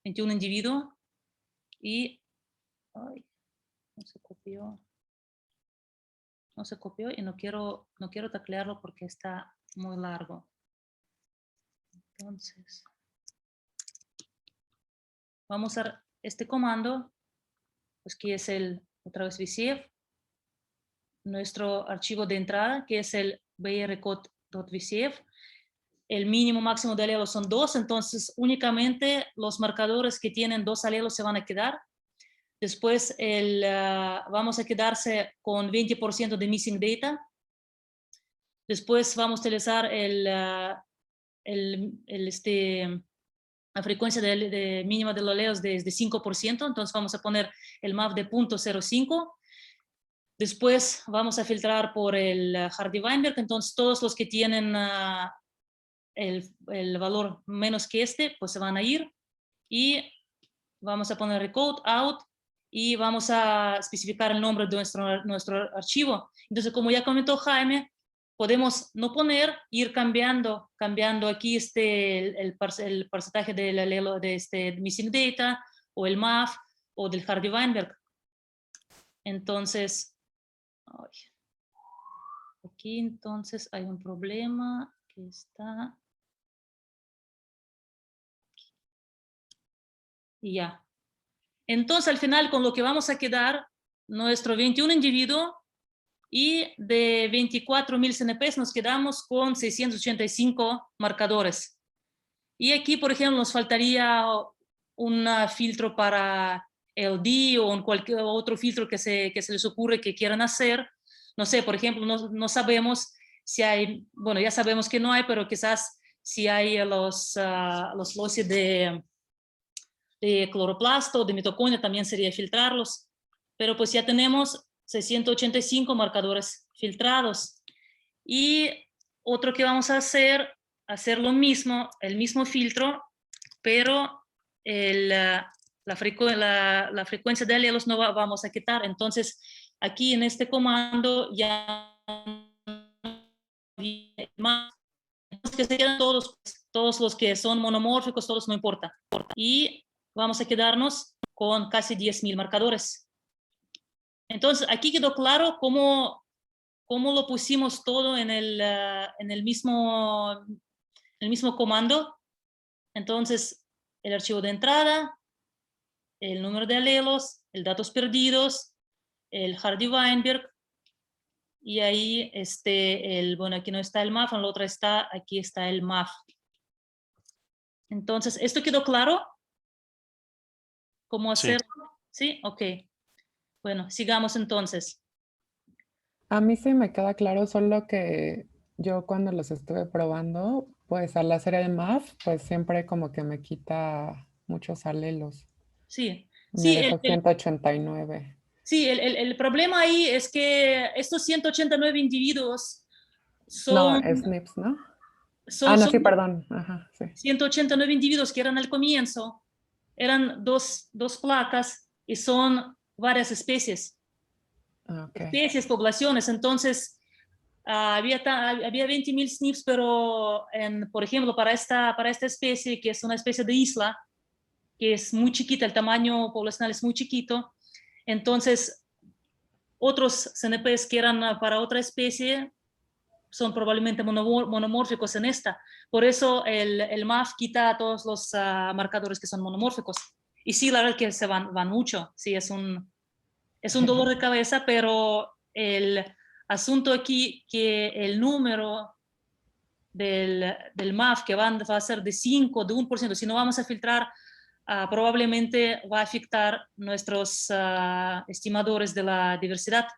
21 individuos. Y no se copió y no quiero taclearlo porque está muy largo. Entonces, vamos a usar este comando, pues que es otra vez VCF, nuestro archivo de entrada, que es el brcode.vcf. El mínimo máximo de alelos son 2, entonces únicamente los marcadores que tienen 2 alelos se van a quedar. Después vamos a quedarse con 20% de missing data. Después vamos a utilizar la frecuencia mínima de los alelos de 5%, entonces vamos a poner el MAP de 0.05. Después vamos a filtrar por el Hardy-Weinberg, entonces todos los que tienen el valor menos que pues se van a ir. Y vamos a poner recode out y vamos a especificar el nombre de nuestro archivo. Entonces, como ya comentó Jaime, podemos no poner, ir cambiando aquí el porcentaje del alelo de missing data, o el MAF, o del Hardy-Weinberg. Entonces, aquí entonces hay un problema que está... Y ya. Entonces, al final, con lo que vamos a quedar, nuestro 21 individuo, y de 24.000 CNPs nos quedamos con 685 marcadores. Y aquí, por ejemplo, nos faltaría un filtro para LD o cualquier otro filtro que se les ocurre que quieran hacer. No sé, por ejemplo, no sabemos si hay, bueno, ya sabemos que no hay, pero quizás si hay los loci de cloroplasto, de mitocondria, también sería filtrarlos. Pero pues ya tenemos 685 marcadores filtrados. Y otro que vamos a hacer lo mismo, el mismo filtro, pero la frecuencia de alelos no vamos a quitar. Entonces, aquí en este comando ya más que se quedan todos los que son monomórficos, todos no importa. Y vamos a quedarnos con casi 10.000 marcadores. Entonces, aquí quedó claro cómo lo pusimos todo en el mismo comando. Entonces, el archivo de entrada, el número de alelos, el datos perdidos, el Hardy-Weinberg, y ahí bueno, aquí no está el MAF, en la otra está, aquí está el MAF. Entonces, ¿esto quedó claro? ¿Cómo hacerlo? ¿Sí? Ok. Bueno, sigamos entonces. A mí sí me queda claro, solo que yo cuando los estuve probando, pues al hacer el MAF, pues siempre como que me quita muchos alelos. Sí, Me sí, deja 189. sí, el problema ahí es que estos 189 individuos No, son... SNPs, ¿no? son no, sí, perdón. Ajá, sí. 189 individuos que eran al comienzo, eran dos placas y son varias especies. Okay. Especies, poblaciones. Entonces, había 20.000 SNPs, pero por ejemplo, para esta especie, que es una especie de isla, que es muy chiquita, el tamaño poblacional es muy chiquito, entonces otros CNPs que eran para otra especie son probablemente monomórficos en esta. Por eso el MAF quita a todos los marcadores que son monomórficos. Y sí, la verdad que se van mucho. Sí, es un dolor de cabeza, pero el asunto aquí que el número del MAF que va a ser de 5, de 1%, si no vamos a filtrar, probablemente va a afectar nuestros estimadores de la diversidad.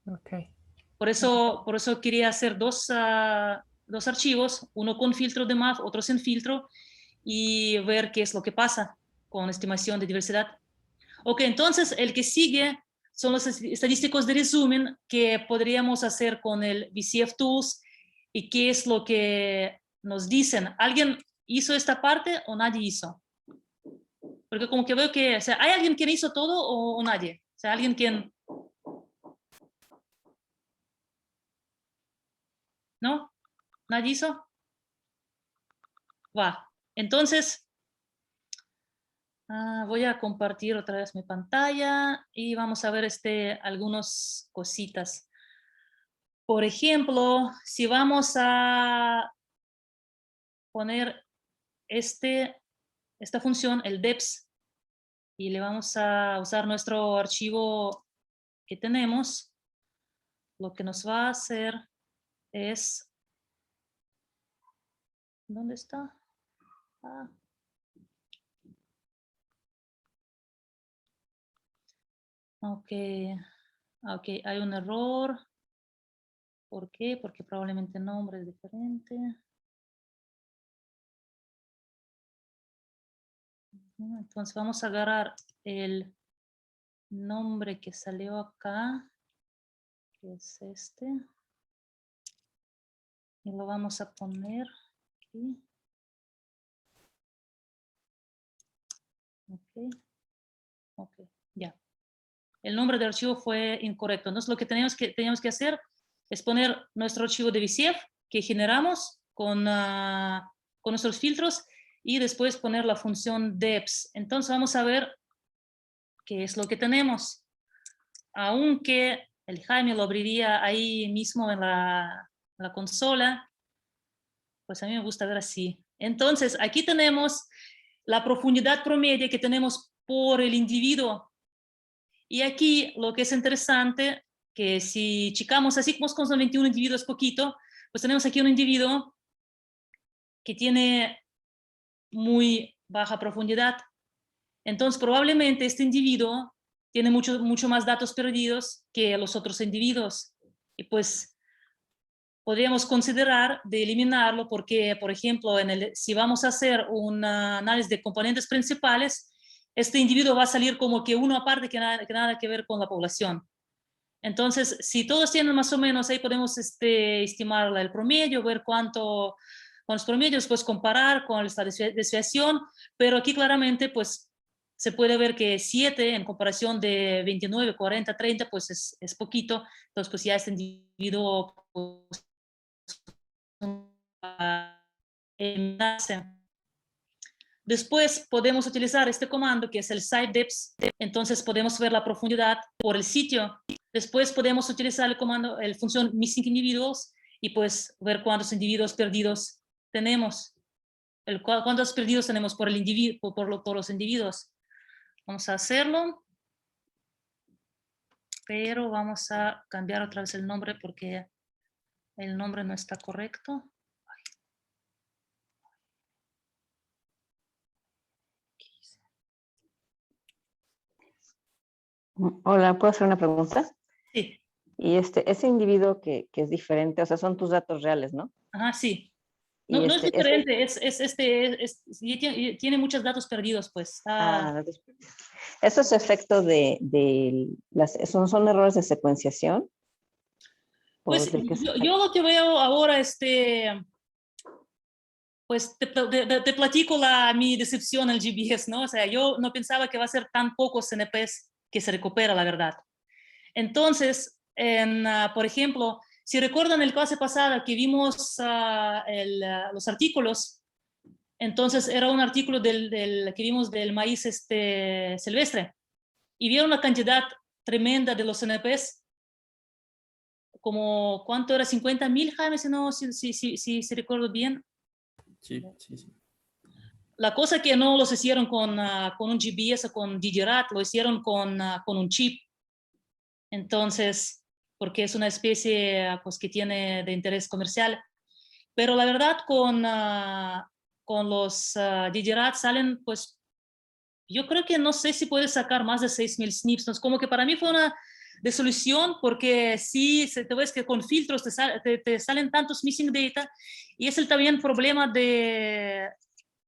Okay. Por eso quería hacer dos archivos, uno con filtro de MAF, otro sin filtro, y ver qué es lo que pasa con estimación de diversidad. Ok, entonces el que sigue son los estadísticos de resumen que podríamos hacer con el VCF Tools, y qué es lo que nos dicen. ¿Alguien hizo esta parte o nadie hizo? Porque como que veo que, o sea, ¿hay alguien quien hizo todo o nadie? O sea, alguien quien... ¿No? ¿Nadie hizo? Va. Entonces, voy a compartir otra vez mi pantalla y vamos a ver algunas cositas. Por ejemplo, si vamos a poner esta función, el deps, y le vamos a usar nuestro archivo que tenemos, lo que nos va a hacer es... ¿Dónde está? Ok, hay un error. ¿Por qué? Porque probablemente el nombre es diferente. Entonces vamos a agarrar el nombre que salió acá, que es este, y lo vamos a poner aquí. Ok, ya. el nombre del archivo fue incorrecto. Entonces lo que teníamos que hacer es poner nuestro archivo de VCF que generamos con nuestros filtros y después poner la función deps. Entonces vamos a ver qué es lo que tenemos. Aunque el Jaime lo abriría ahí mismo en la consola, pues a mí me gusta ver así. Entonces aquí tenemos la profundidad promedio que tenemos por el individuo. Y aquí lo que es interesante, que si checamos así como con los 21 individuos poquito, pues tenemos aquí un individuo que tiene muy baja profundidad. Entonces probablemente este individuo tiene mucho más datos perdidos que los otros individuos. Y pues podríamos considerar de eliminarlo porque, por ejemplo, si vamos a hacer un análisis de componentes principales, este individuo va a salir como que uno aparte que nada que ver con la población. Entonces, si todos tienen más o menos, ahí podemos estimar el promedio, ver con los promedios, pues comparar con esta desviación, pero aquí claramente pues se puede ver que 7 en comparación de 29, 40, 30, pues es poquito. Entonces, pues ya este individuo pues, enlace. Después podemos utilizar este comando que es el sitedeps. Entonces podemos ver la profundidad por el sitio. Después podemos utilizar el comando, la función missing individuals y pues ver cuántos individuos perdidos tenemos. Cuántos perdidos tenemos por el individuo, por los individuos. Vamos a hacerlo. Pero vamos a cambiar otra vez el nombre porque el nombre no está correcto. Hola, ¿puedo hacer una pregunta? Sí. Y ese individuo que es diferente, o sea, son tus datos reales, ¿no? Ajá, sí. No, no es diferente, tiene muchos datos perdidos, pues. ¿Eso es efecto son errores de secuenciación? Pues yo lo que veo ahora, pues te platico mi decepción al GBS, ¿no? O sea, yo no pensaba que va a ser tan pocos CNPs que se recupera, la verdad. Entonces, por ejemplo, si recuerdan el clase pasada que vimos los artículos, entonces era un artículo que vimos del maíz silvestre, y vieron una cantidad tremenda de los CNPs, como, ¿cuánto era? 50,000, Jaime, si recuerdo bien. Sí. La cosa que no los hicieron con un GBS o con Digerat, lo hicieron con un chip. Entonces, porque es una especie pues, que tiene de interés comercial. Pero la verdad, con los Digerat salen, pues, yo creo que no sé si puedes sacar más de 6,000 SNPs. Entonces, como que para mí fue una solución, porque sí, te ves que con filtros te salen tantos missing data, y es el también problema de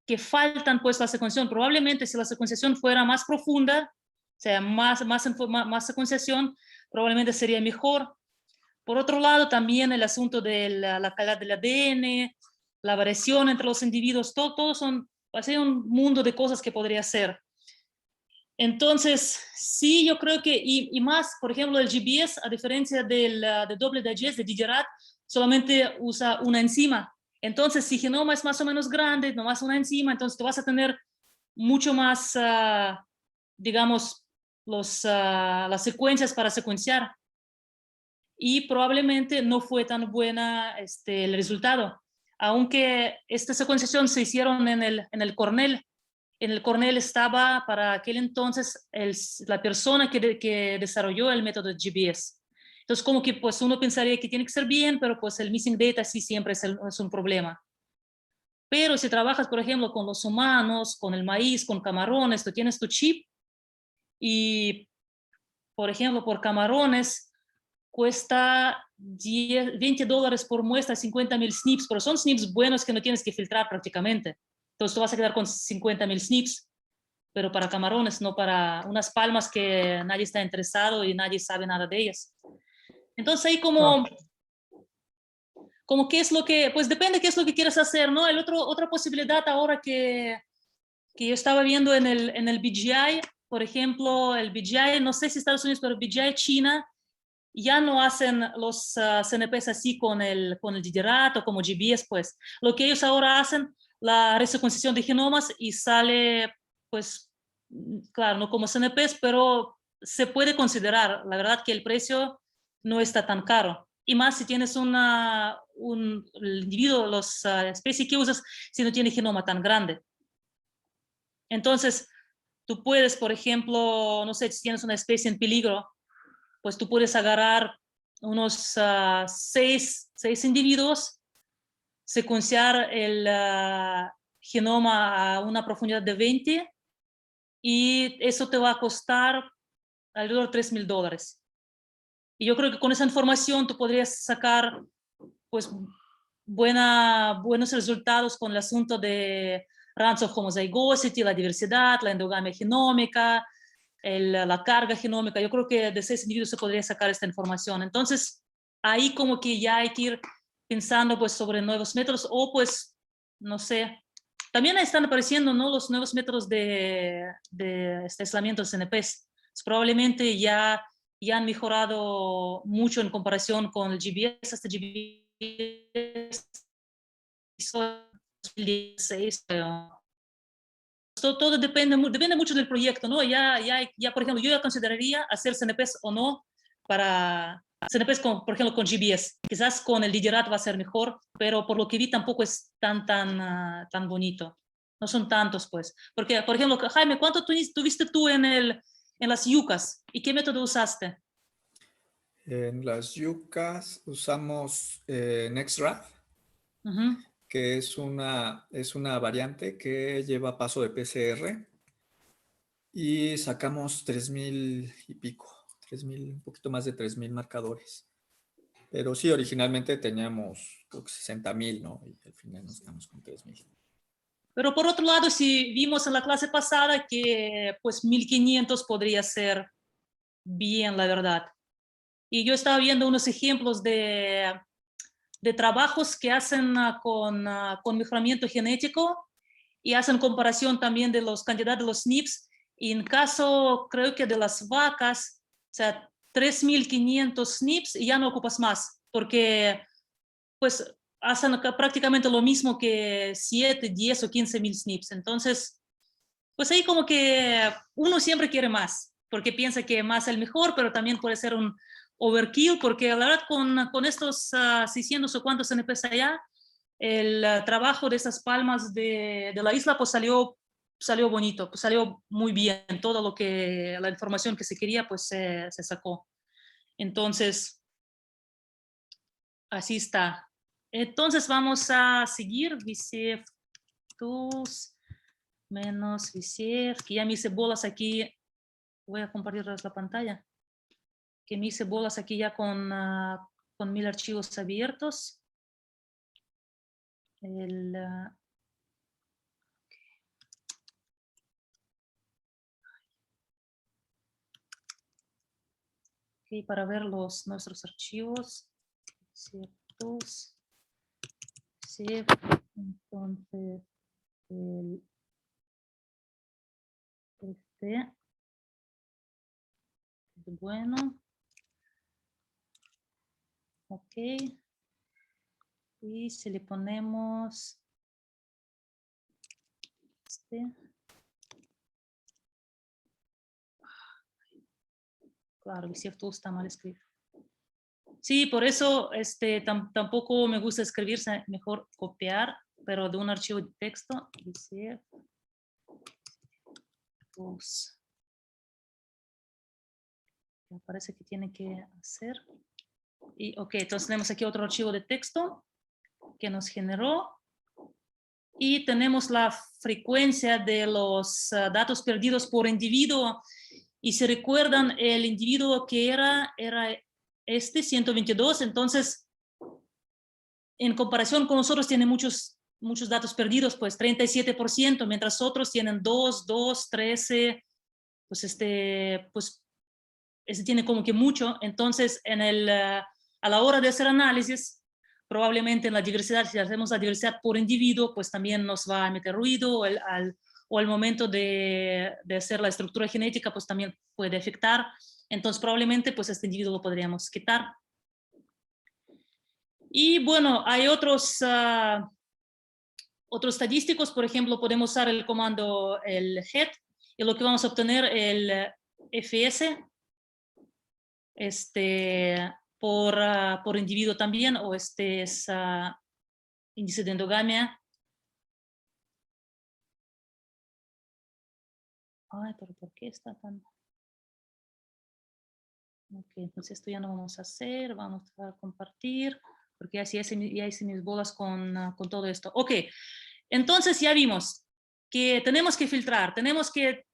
que faltan pues la secuenciación. Probablemente si la secuenciación fuera más profunda, o sea, más secuenciación, probablemente sería mejor. Por otro lado, también el asunto de la calidad del ADN, la variación entre los individuos, todo hay un mundo de cosas que podría hacer. Entonces, sí, yo creo que, y más, por ejemplo, el GBS, a diferencia de doble digest, de Digerat, solamente usa una enzima. Entonces, si genoma es más o menos grande, nomás una enzima, entonces tú vas a tener mucho más, digamos, las secuencias para secuenciar. Y probablemente no fue tan buena el resultado. Aunque esta secuenciación se hicieron en el Cornell. En el Cornell estaba para aquel entonces la persona que desarrolló el método GBS. Entonces, como que pues uno pensaría que tiene que ser bien, pero pues el missing data sí siempre es un problema. Pero si trabajas, por ejemplo, con los humanos, con el maíz, con camarones, tú tienes tu chip y, por ejemplo, por camarones cuesta $20 por muestra, 50,000 SNPs, pero son SNPs buenos que no tienes que filtrar prácticamente. Entonces tú vas a quedar con 50,000 SNPs, pero para camarones, no para unas palmas que nadie está interesado y nadie sabe nada de ellas. Entonces ahí como qué es lo que, pues depende qué es lo que quieras hacer, ¿no? Otra posibilidad ahora que yo estaba viendo en el BGI por ejemplo, el BGI, no sé si Estados Unidos, pero BGI China, ya no hacen los CNPs así con el DDRAT o como GBS, pues. Lo que ellos ahora hacen, la resecuenciación de genomas y sale, pues, claro, no como CNPs, pero se puede considerar, la verdad que el precio no está tan caro. Y más si tienes el individuo, la especie que usas, si no tiene genoma tan grande. Entonces, tú puedes, por ejemplo, no sé, si tienes una especie en peligro, pues tú puedes agarrar unos 6 individuos, secuenciar el genoma a una profundidad de 20 y eso te va a costar alrededor de $3,000. Y yo creo que con esa información tú podrías sacar pues buenos resultados con el asunto de runs of homozygosity, la diversidad, la endogamia genómica, la carga genómica. Yo creo que de 6 individuos se podría sacar esta información. Entonces, ahí como que ya hay que ir pensando pues sobre nuevos métodos o pues, no sé, también están apareciendo, ¿no?, los nuevos métodos de aislamiento de CNPs. Probablemente ya han mejorado mucho en comparación con el GBS, hasta GBS 2016. Todo depende mucho del proyecto, ¿no? Ya, por ejemplo, yo ya consideraría hacer CNPs o no para CNPs, por ejemplo, con GBS. Quizás con el DDRAT va a ser mejor, pero por lo que vi tampoco es tan bonito. No son tantos, pues. Porque, por ejemplo, Jaime, ¿cuánto tuviste tú en las yucas? ¿Y qué método usaste? En las yucas usamos NextRAD, que es una variante que lleva paso de PCR y sacamos 3,000 y pico, 3,000, un poquito más de 3,000 marcadores. Pero sí, originalmente teníamos creo que 60,000, ¿no? Y al final nos quedamos con 3,000. Pero por otro lado, si vimos en la clase pasada que pues 1,500 podría ser bien, la verdad. Y yo estaba viendo unos ejemplos de trabajos que hacen con mejoramiento genético y hacen comparación también de los candidatos de los SNPs. Y en caso, creo que de las vacas, o sea, 3,500 SNPs y ya no ocupas más, porque pues hacen prácticamente lo mismo que 7, 10 o 15,000 SNPs. Entonces, pues ahí como que uno siempre quiere más, porque piensa que más es el mejor, pero también puede ser un overkill, porque la verdad con estos 600 o cuántos NPs allá, el trabajo de esas palmas de la isla pues salió bonito, pues salió muy bien. Todo la información que se quería pues se sacó. Entonces, así está. Entonces vamos a seguir VCF Tools menos VCF, que ya me hice bolas aquí. Voy a compartir la pantalla. Que me hice bolas aquí ya con 1,000 archivos abiertos. Ok, para ver nuestros archivos. Ciertos. Sí, entonces bueno. Ok. Y si le ponemos claro, VCF está mal escrito. Sí, por eso tampoco me gusta escribirse, mejor copiar, pero de un archivo de texto. VCF Tools. Me parece que tiene que hacer. Y ok, entonces tenemos aquí otro archivo de texto que nos generó. Y tenemos la frecuencia de los datos perdidos por individuo. Y si recuerdan, el individuo que era 122. Entonces, en comparación con nosotros, tiene muchos datos perdidos, pues 37%, mientras otros tienen 2, 13. Pues ese tiene como que mucho. Entonces, a la hora de hacer análisis, probablemente en la diversidad, si hacemos la diversidad por individuo, pues también nos va a meter ruido, o al momento de hacer la estructura genética, pues también puede afectar. Entonces probablemente pues este individuo lo podríamos quitar. Y bueno, hay otros estadísticos, por ejemplo, podemos usar el comando el head y lo que vamos a obtener el fs por individuo también, o este es índice de endogamia. Ay, pero ¿por qué está tan...? Ok, entonces esto ya no vamos a hacer, vamos a compartir, porque así ya hice mis bolas con todo esto. Ok, entonces ya vimos que tenemos que filtrar, tenemos que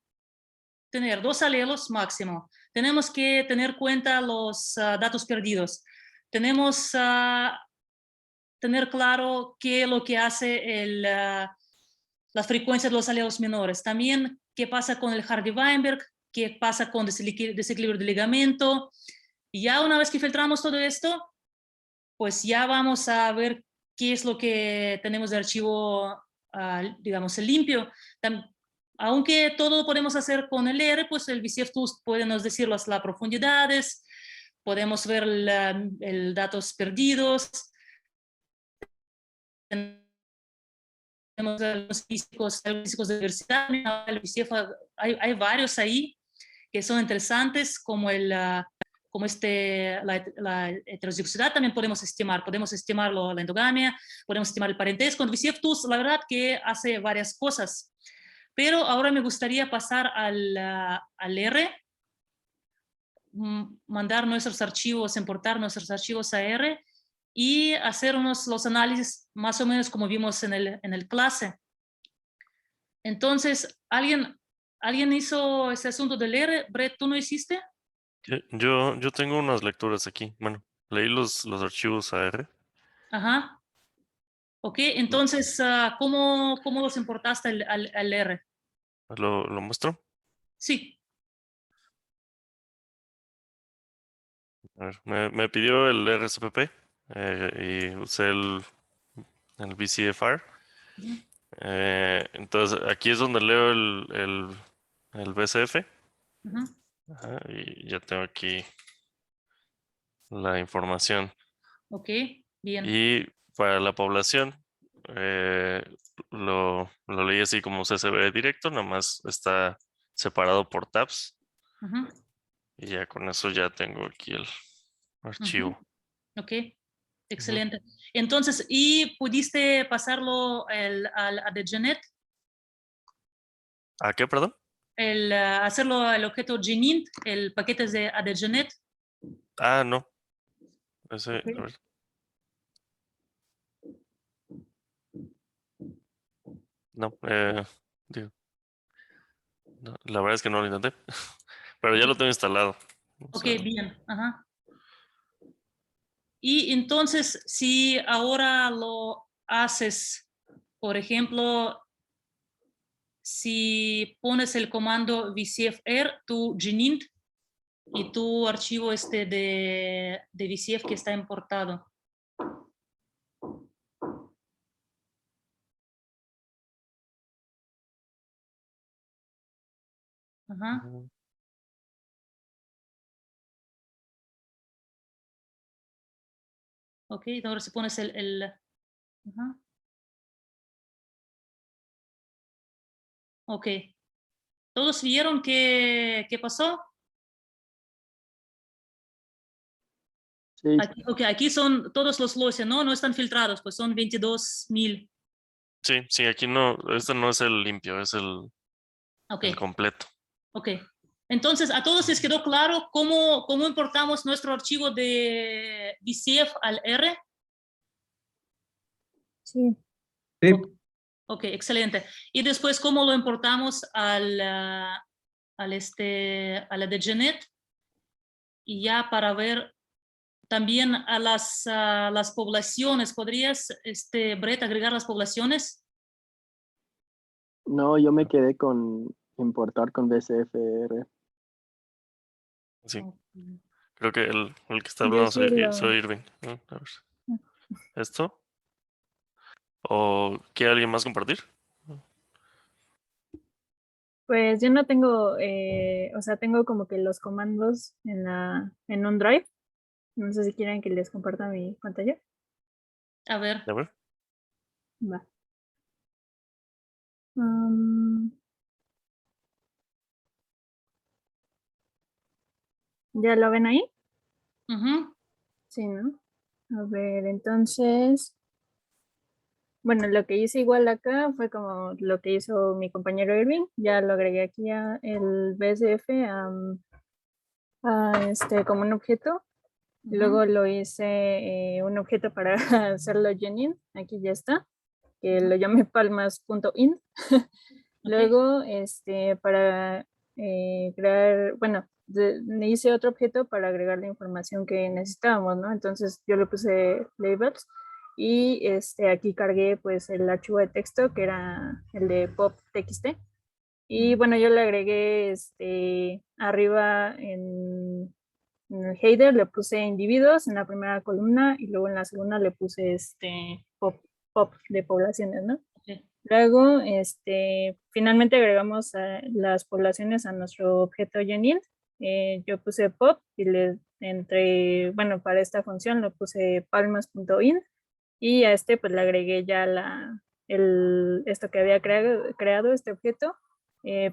tener 2 alelos máximo, tenemos que tener cuenta los datos perdidos, tenemos tener claro qué es lo que hace la frecuencia de los alelos menores, también qué pasa con el Hardy-Weinberg, qué pasa con desequilibrio de ligamento. Y ya una vez que filtramos todo esto, pues ya vamos a ver qué es lo que tenemos de archivo, digamos, limpio. Aunque todo lo podemos hacer con el R, pues el VCF Tools puede nos decir las profundidades, podemos ver el datos perdidos, tenemos los físicos de diversidad, el VCF, hay varios ahí que son interesantes, como la heterozigosidad también podemos estimar la endogamia, podemos estimar el parentesco. En VCF Tools, la verdad que hace varias cosas, pero ahora me gustaría pasar al R, mandar nuestros archivos, importar nuestros archivos a R y hacer los análisis más o menos como vimos en el clase. Entonces, ¿alguien hizo ese asunto del R? Brett, ¿tú no hiciste? Yo tengo unas lecturas aquí. Bueno, leí los archivos AR. Ajá. Ok, entonces, ¿cómo los importaste al R? ¿Lo muestro? Sí. A ver, me pidió el RSPP y usé el VCFR. Entonces, aquí es donde leo el BCF. Ajá, y ya tengo aquí la información. Ok, bien. Y para la población, lo leí así como CSV directo, nada más está separado por tabs. Y ya con eso ya tengo aquí el archivo. Ok, excelente. Entonces, ¿y pudiste pasarlo a DGNet? ¿A qué, perdón? Hacerlo al objeto GNINT, el paquete de ADGNet. Ah, no. Ese, Okay. a ver. No, digo, no, la verdad es que no lo intenté, pero ya lo tengo instalado. Ok, bien. Ajá. Y entonces, si ahora lo haces, por ejemplo, si pones el comando vcfr, tu GNINT y tu archivo de VCF que está importado. Ajá. Ok, ahora si pones ajá. Ok. ¿Todos vieron qué pasó? Sí. Aquí, ok, aquí son todos los loces, ¿no? No están filtrados, pues son 22,000. Sí, aquí no, este no es el limpio, es el completo. Ok. Entonces, ¿a todos les quedó claro cómo importamos nuestro archivo de VCF al R? Sí. Ok, excelente. Y después, ¿cómo lo importamos a la de GNet? Y ya para ver también a las poblaciones, ¿podrías, Brett, agregar las poblaciones? No, yo me quedé con importar con BCFR. Sí. Creo que el que está hablando soy Irving. A ver. ¿Esto? ¿O quiere alguien más compartir? Pues yo no tengo, o sea, tengo como que los comandos en un drive. No sé si quieren que les comparta mi pantalla. A ver. A ver. Va. ¿Ya lo ven ahí? Ujú. Sí, ¿no? A ver, entonces, bueno, lo que hice igual acá fue como lo que hizo mi compañero Irving. Ya lo agregué aquí a el BSF como un objeto. Luego lo hice un objeto para hacerlo genin. Aquí ya está. Que lo llamé palmas.int. Luego, para crear, bueno, hice otro objeto para agregar la información que necesitábamos, ¿no? Entonces yo le puse labels y aquí cargué pues el archivo de texto que era el de pop.txt. Y bueno, yo le agregué arriba en el header le puse individuos en la primera columna y luego en la segunda le puse pop de poblaciones, ¿no? Okay. Luego, finalmente agregamos las poblaciones a nuestro objeto genil. Yo puse pop y bueno, para esta función le puse palmas.int y a pues le agregué ya esto que había creado este objeto,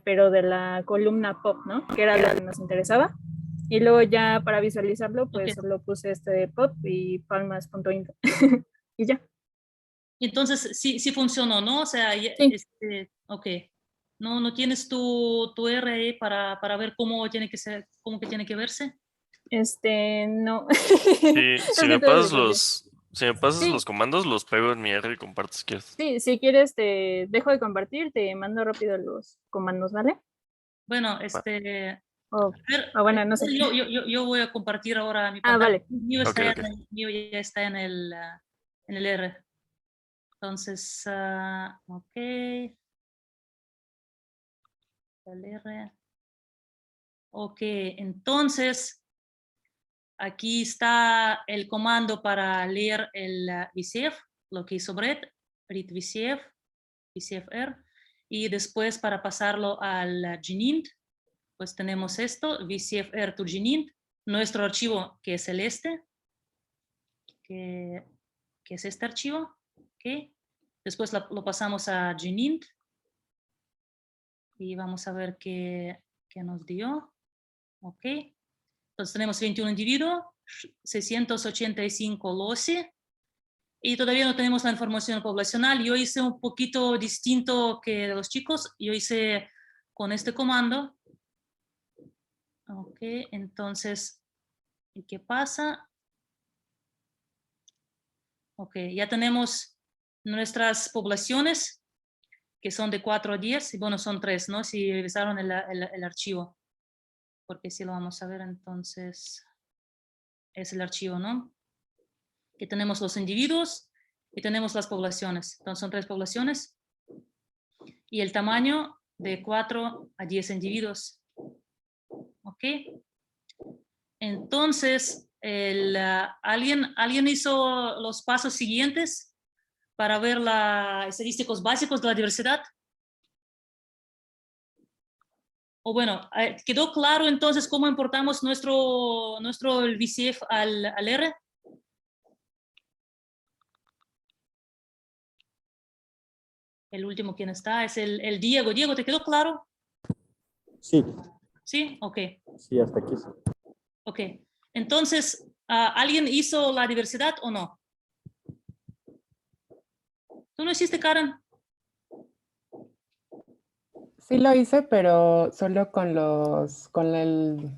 pero de la columna pop, ¿no? Que era lo que nos interesaba. Y luego ya para visualizarlo, pues solo puse de pop y palmas.int y ya. Entonces, sí funcionó, ¿no? O sea, ok. No tienes tu R ahí para ver cómo tiene que ser, cómo que tiene que verse. No. Si me pasas Sí. los comandos, los pego en mi R y comparto si quieres. Sí, si quieres te dejo de compartir, te mando rápido los comandos, ¿vale? Bueno, bueno, no sé. Yo voy a compartir ahora mi pantalla. Vale. Mío ya está en el R. Entonces, ok. El R. Ok, entonces, aquí está el comando para leer el VCF, lo que hizo Brett, read VCF, VCFR, y después para pasarlo al Genint, pues tenemos esto, VCFR to Genint, nuestro archivo que es el que es este archivo, ¿ok? Después lo pasamos a Genint y vamos a ver qué nos dio, ¿ok? Entonces tenemos 21 individuos, 685 LOCI y todavía no tenemos la información poblacional. Yo hice un poquito distinto que de los chicos. Yo hice con este comando. Ok, entonces, ¿y qué pasa? Ok, ya tenemos nuestras poblaciones que son de 4 a 10 y bueno, son 3, ¿no? Si revisaron el archivo. Porque si lo vamos a ver, entonces es el archivo, ¿no? Que tenemos los individuos y tenemos las poblaciones. Entonces son 3 poblaciones y el tamaño de 4 a 10 individuos. ¿Ok? Entonces, ¿alguien hizo los pasos siguientes para ver los estadísticos básicos de la diversidad? O bueno, ¿quedó claro entonces cómo importamos nuestro el VCF al R? El último, ¿quién está? Es el Diego. Diego, ¿te quedó claro? Sí. ¿Sí? Ok. Sí, hasta aquí sí. Ok. Entonces, ¿alguien hizo la diversidad o no? ¿Tú lo hiciste, Karen? Sí lo hice, pero solo con el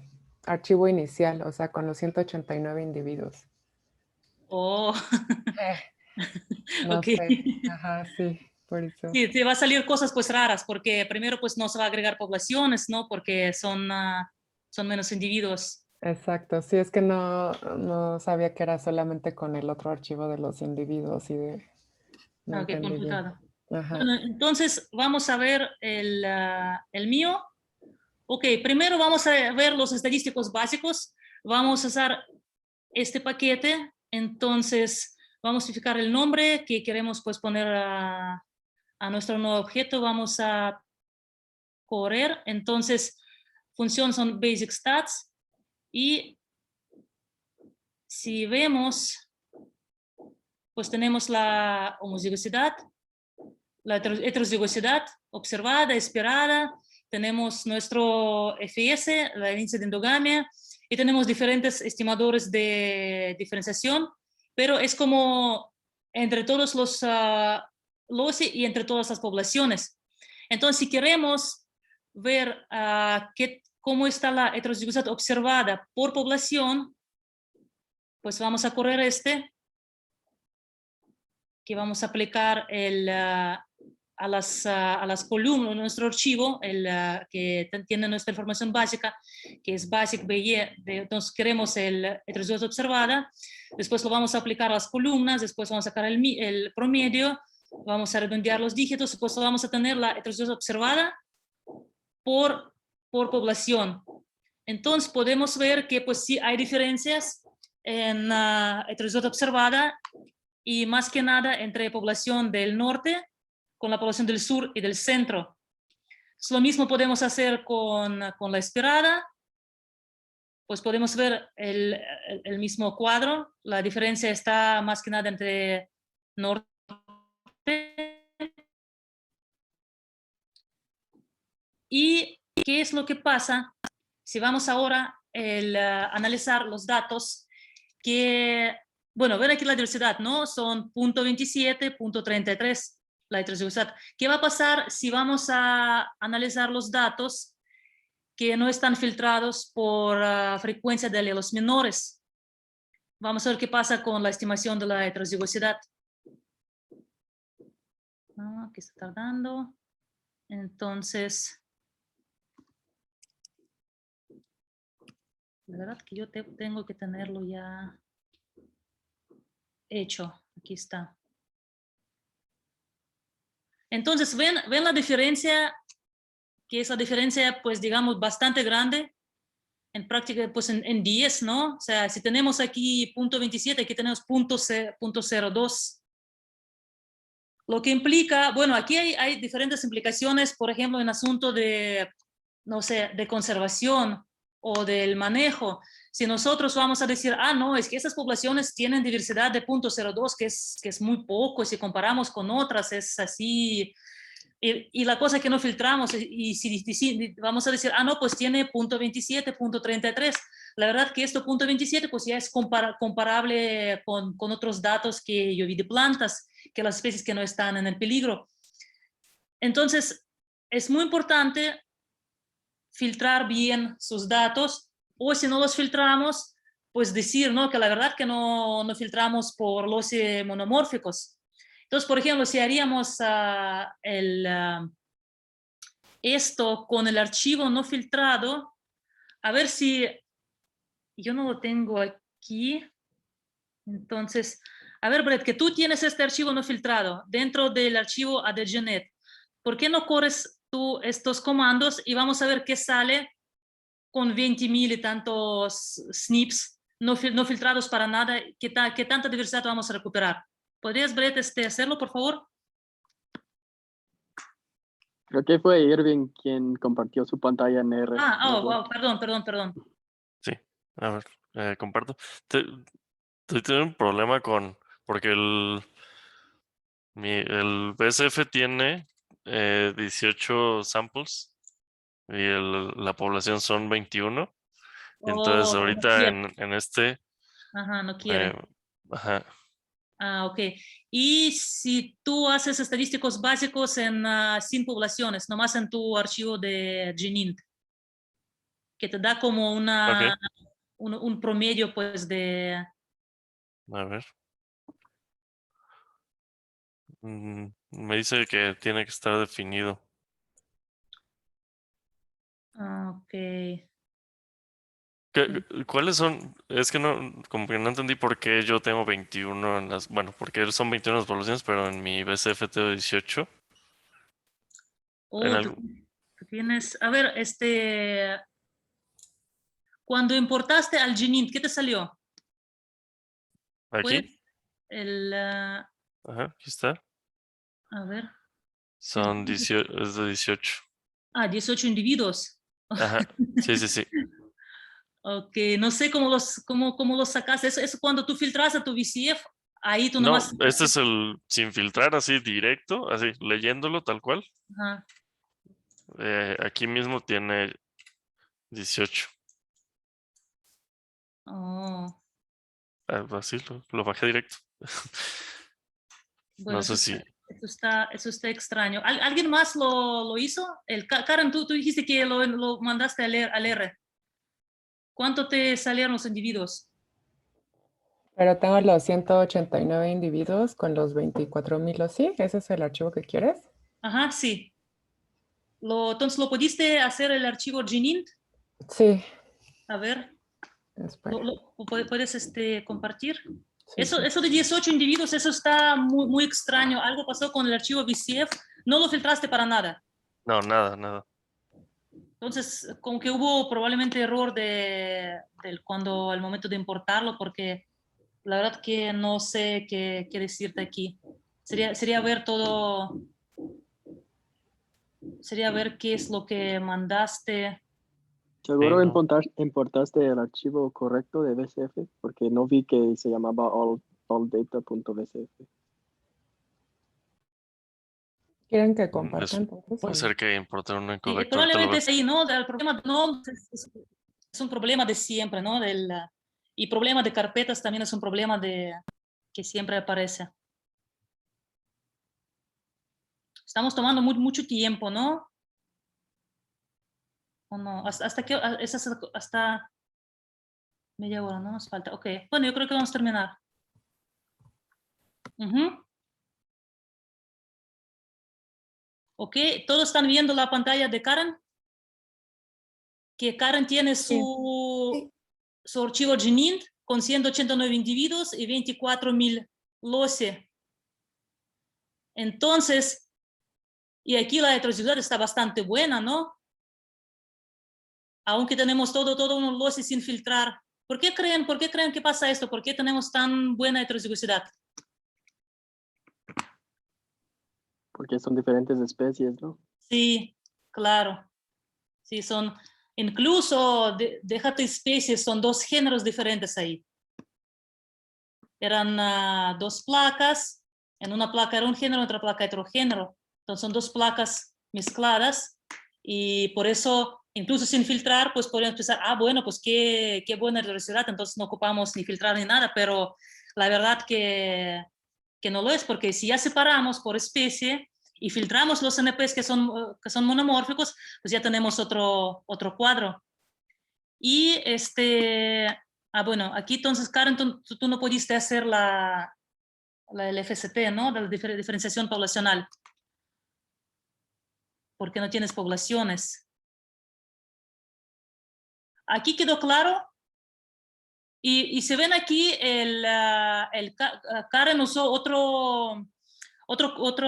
archivo inicial, o sea, con los 189 individuos. Oh. No Ok. sé. Ajá, sí, por eso. Sí, te va a salir cosas pues raras, porque primero pues no se va a agregar poblaciones, ¿no? Porque son menos individuos. Exacto, sí, es que no sabía que era solamente con el otro archivo de los individuos y de... No Ok, entendí bien. complicado. Ajá. Bueno, entonces vamos a ver el mío. Ok, primero vamos a ver los estadísticos básicos. Vamos a usar este paquete. Entonces vamos a fijar el nombre que queremos pues poner a nuestro nuevo objeto. Vamos a correr. Entonces, función son basic stats. Y si vemos, pues tenemos la homozigosidad, la heterozigosidad observada, esperada. Tenemos nuestro FS, la índice de endogamia, y tenemos diferentes estimadores de diferenciación, pero es como entre todos los loci y entre todas las poblaciones. Entonces, si queremos ver cómo está la heterozigosidad observada por población, pues vamos a correr que vamos a aplicar a las columnas, nuestro archivo, que tiene nuestra información básica, que es basic BY, entonces queremos el heterozigosidad observada, después lo vamos a aplicar a las columnas, después vamos a sacar el promedio, vamos a redondear los dígitos, después vamos a tener la heterozigosidad observada por población. Entonces podemos ver que pues sí hay diferencias en heterozigosidad observada y más que nada entre población del norte con la población del sur y del centro. Lo mismo podemos hacer con la esperada. Pues podemos ver el mismo cuadro. La diferencia está más que nada entre norte. ¿Y qué es lo que pasa si vamos ahora a analizar los datos que, bueno, ven aquí la diversidad, ¿no? Son 0.27, 0.33 la heterozigosidad. ¿Qué va a pasar si vamos a analizar los datos que no están filtrados por frecuencia de alelos menores? Vamos a ver qué pasa con la estimación de la heterozigosidad. Aquí está tardando. Entonces, la verdad que yo tengo que tenerlo ya hecho. Aquí está. Entonces, ven la diferencia, que es la diferencia, pues digamos, bastante grande. En práctica, pues en 10, ¿no? O sea, si tenemos aquí 0.27, aquí tenemos 0.02. Lo que implica, bueno, aquí hay diferentes implicaciones, por ejemplo, en asunto de, no sé, de conservación o del manejo. Si nosotros vamos a decir, no, es que estas poblaciones tienen diversidad de 0.02, que es muy poco, si comparamos con otras, es así. Y la cosa que no filtramos, y si vamos a decir, no, pues tiene 0.27, 0.33. La verdad que esto 0.27 pues ya es comparable con otros datos que yo vi de plantas, que las especies que no están en el peligro. Entonces, es muy importante filtrar bien sus datos, o si no los filtramos, pues decir, ¿no? Que la verdad que no filtramos por los monomórficos. Entonces, por ejemplo, si haríamos esto con el archivo no filtrado, a ver si yo no lo tengo aquí. Entonces, a ver, Brett, que tú tienes este archivo no filtrado dentro del archivo ADGNet. ¿Por qué no corres tú estos comandos y vamos a ver qué sale con 20.000 y tantos SNPs no filtrados para nada? ¿Qué tanta diversidad vamos a recuperar? ¿Podrías, Brett, hacerlo, por favor? Creo que fue Irving quien compartió su pantalla en R. Wow, perdón. Sí, a ver, comparto. Estoy teniendo un problema porque el BSF tiene 18 samples y la población son 21. Entonces ahorita en este... no quiere. Ajá. Ok. Y si tú haces estadísticos básicos sin poblaciones, nomás en tu archivo de GNINT, que te da como un promedio, pues, de... A ver. Me dice que tiene que estar definido. Ok. ¿Cuáles son? Es que como que no entendí por qué yo tengo 21 en las... Bueno, porque son 21 las poblaciones, pero en mi BCF tengo 18. Tú tienes... A ver, cuando importaste al GNINT, ¿qué te salió? ¿Aquí? Ajá, aquí está. A ver. Es de 18. Ah, 18 individuos. Ajá, sí, sí, sí. Ok, no sé cómo los sacas. Eso cuando tú filtras a tu VCF, ahí tú No, nomás... este es el sin filtrar, así directo, así leyéndolo tal cual. Ajá. Aquí mismo tiene 18. Oh, Así lo bajé directo. bueno, No sé si. eso está extraño. ¿Alguien más lo hizo? Karen, tú dijiste que lo mandaste al R. ¿Cuánto te salieron los individuos? Pero tengo los 189 individuos con los 24,000, ¿o sí? ¿Ese es el archivo que quieres? Ajá, sí. Entonces, ¿lo pudiste hacer el archivo GNINT? Sí. A ver, Espera. ¿puedes compartir? Sí, Eso de 18 individuos, eso está muy, muy extraño. Algo pasó con el archivo VCF. No lo filtraste para nada. No, nada. Entonces, como que hubo probablemente error al momento de importarlo, porque la verdad que no sé qué decirte aquí. Sería ver todo, sería ver qué es lo que mandaste. ¿Seguro Sí, no. importaste el archivo correcto de BCF? Porque no vi que se llamaba alldata.bcf. ¿Quieren que comparta entonces? Puede ¿O no? ser que importé uno Sí, incorrecto. Ahorita lo probablemente veo. es ahí, ¿no? El problema no es un problema de siempre, ¿no? Y problema de carpetas también es un problema que siempre aparece. Estamos tomando mucho tiempo, ¿no? ¿O no? Hasta media hora, ¿no? Nos falta. Ok, bueno, yo creo que vamos a terminar. Ok, ¿todos están viendo la pantalla de Karen? Que Karen tiene su archivo GNINT con 189 individuos y 24,000 LOCE. Entonces, y aquí la heterogeneidad está bastante buena, ¿no? Aunque tenemos todo unos LOCE sin filtrar. ¿Por qué creen que pasa esto? ¿Por qué tenemos tan buena heterogeneidad? Porque son diferentes especies, ¿no? Sí, claro. Sí, incluso, déjate especies, son 2 géneros diferentes ahí. Eran 2 placas, en una placa era un género, en otra placa otro género. Entonces son 2 placas mezcladas y por eso, incluso sin filtrar, pues podríamos pensar, bueno, pues qué buena heterogeneidad, entonces no ocupamos ni filtrar ni nada, pero la verdad que no lo es, porque si ya separamos por especie y filtramos los NPs que son monomórficos, pues ya tenemos otro cuadro. Y bueno, aquí entonces, Karen, tú no pudiste hacer el FST, ¿no? De la diferenciación poblacional. Porque no tienes poblaciones. Aquí quedó claro. Y se ven aquí, Karen usó otra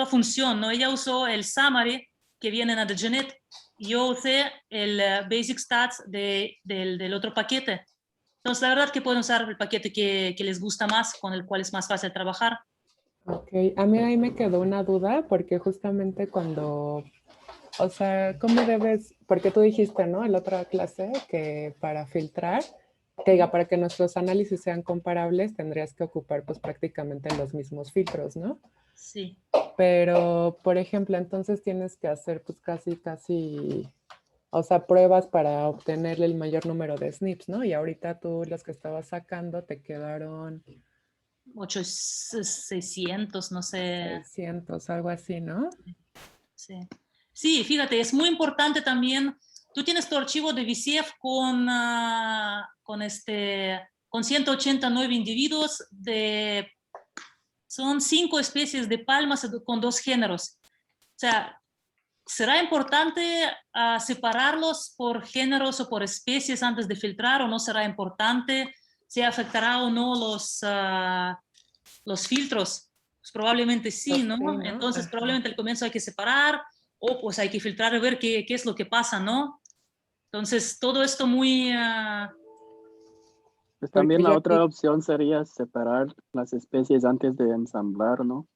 función, ¿no? Ella usó el summary que viene en AdGenet. Yo usé el basic stats del otro paquete. Entonces, la verdad que pueden usar el paquete que les gusta más, con el cual es más fácil trabajar. Ok, a mí ahí me quedó una duda porque justamente cuando, o sea, ¿cómo debes? Porque tú dijiste, ¿no? En la otra clase que para filtrar, que diga, para que nuestros análisis sean comparables, tendrías que ocupar pues prácticamente los mismos filtros, ¿no? Sí. Pero, por ejemplo, entonces tienes que hacer pues casi, o sea, pruebas para obtener el mayor número de SNPs, ¿no? Y ahorita tú los que estabas sacando te quedaron 600, no sé. 600, algo así, ¿no? Sí. Sí, fíjate, es muy importante también. Tú tienes tu archivo de VCF con 189 individuos son 5 especies de palmas con 2 géneros. O sea, ¿será importante separarlos por géneros o por especies antes de filtrar o no será importante? ¿Se afectará o no los filtros? Pues probablemente sí, ¿no? Sí, ¿no? Entonces, Ajá. probablemente al comienzo hay que separar o pues hay que filtrar y ver qué es lo que pasa, ¿no? Entonces, todo esto muy... Pues también la otra opción sería separar las especies antes de ensamblar, ¿no?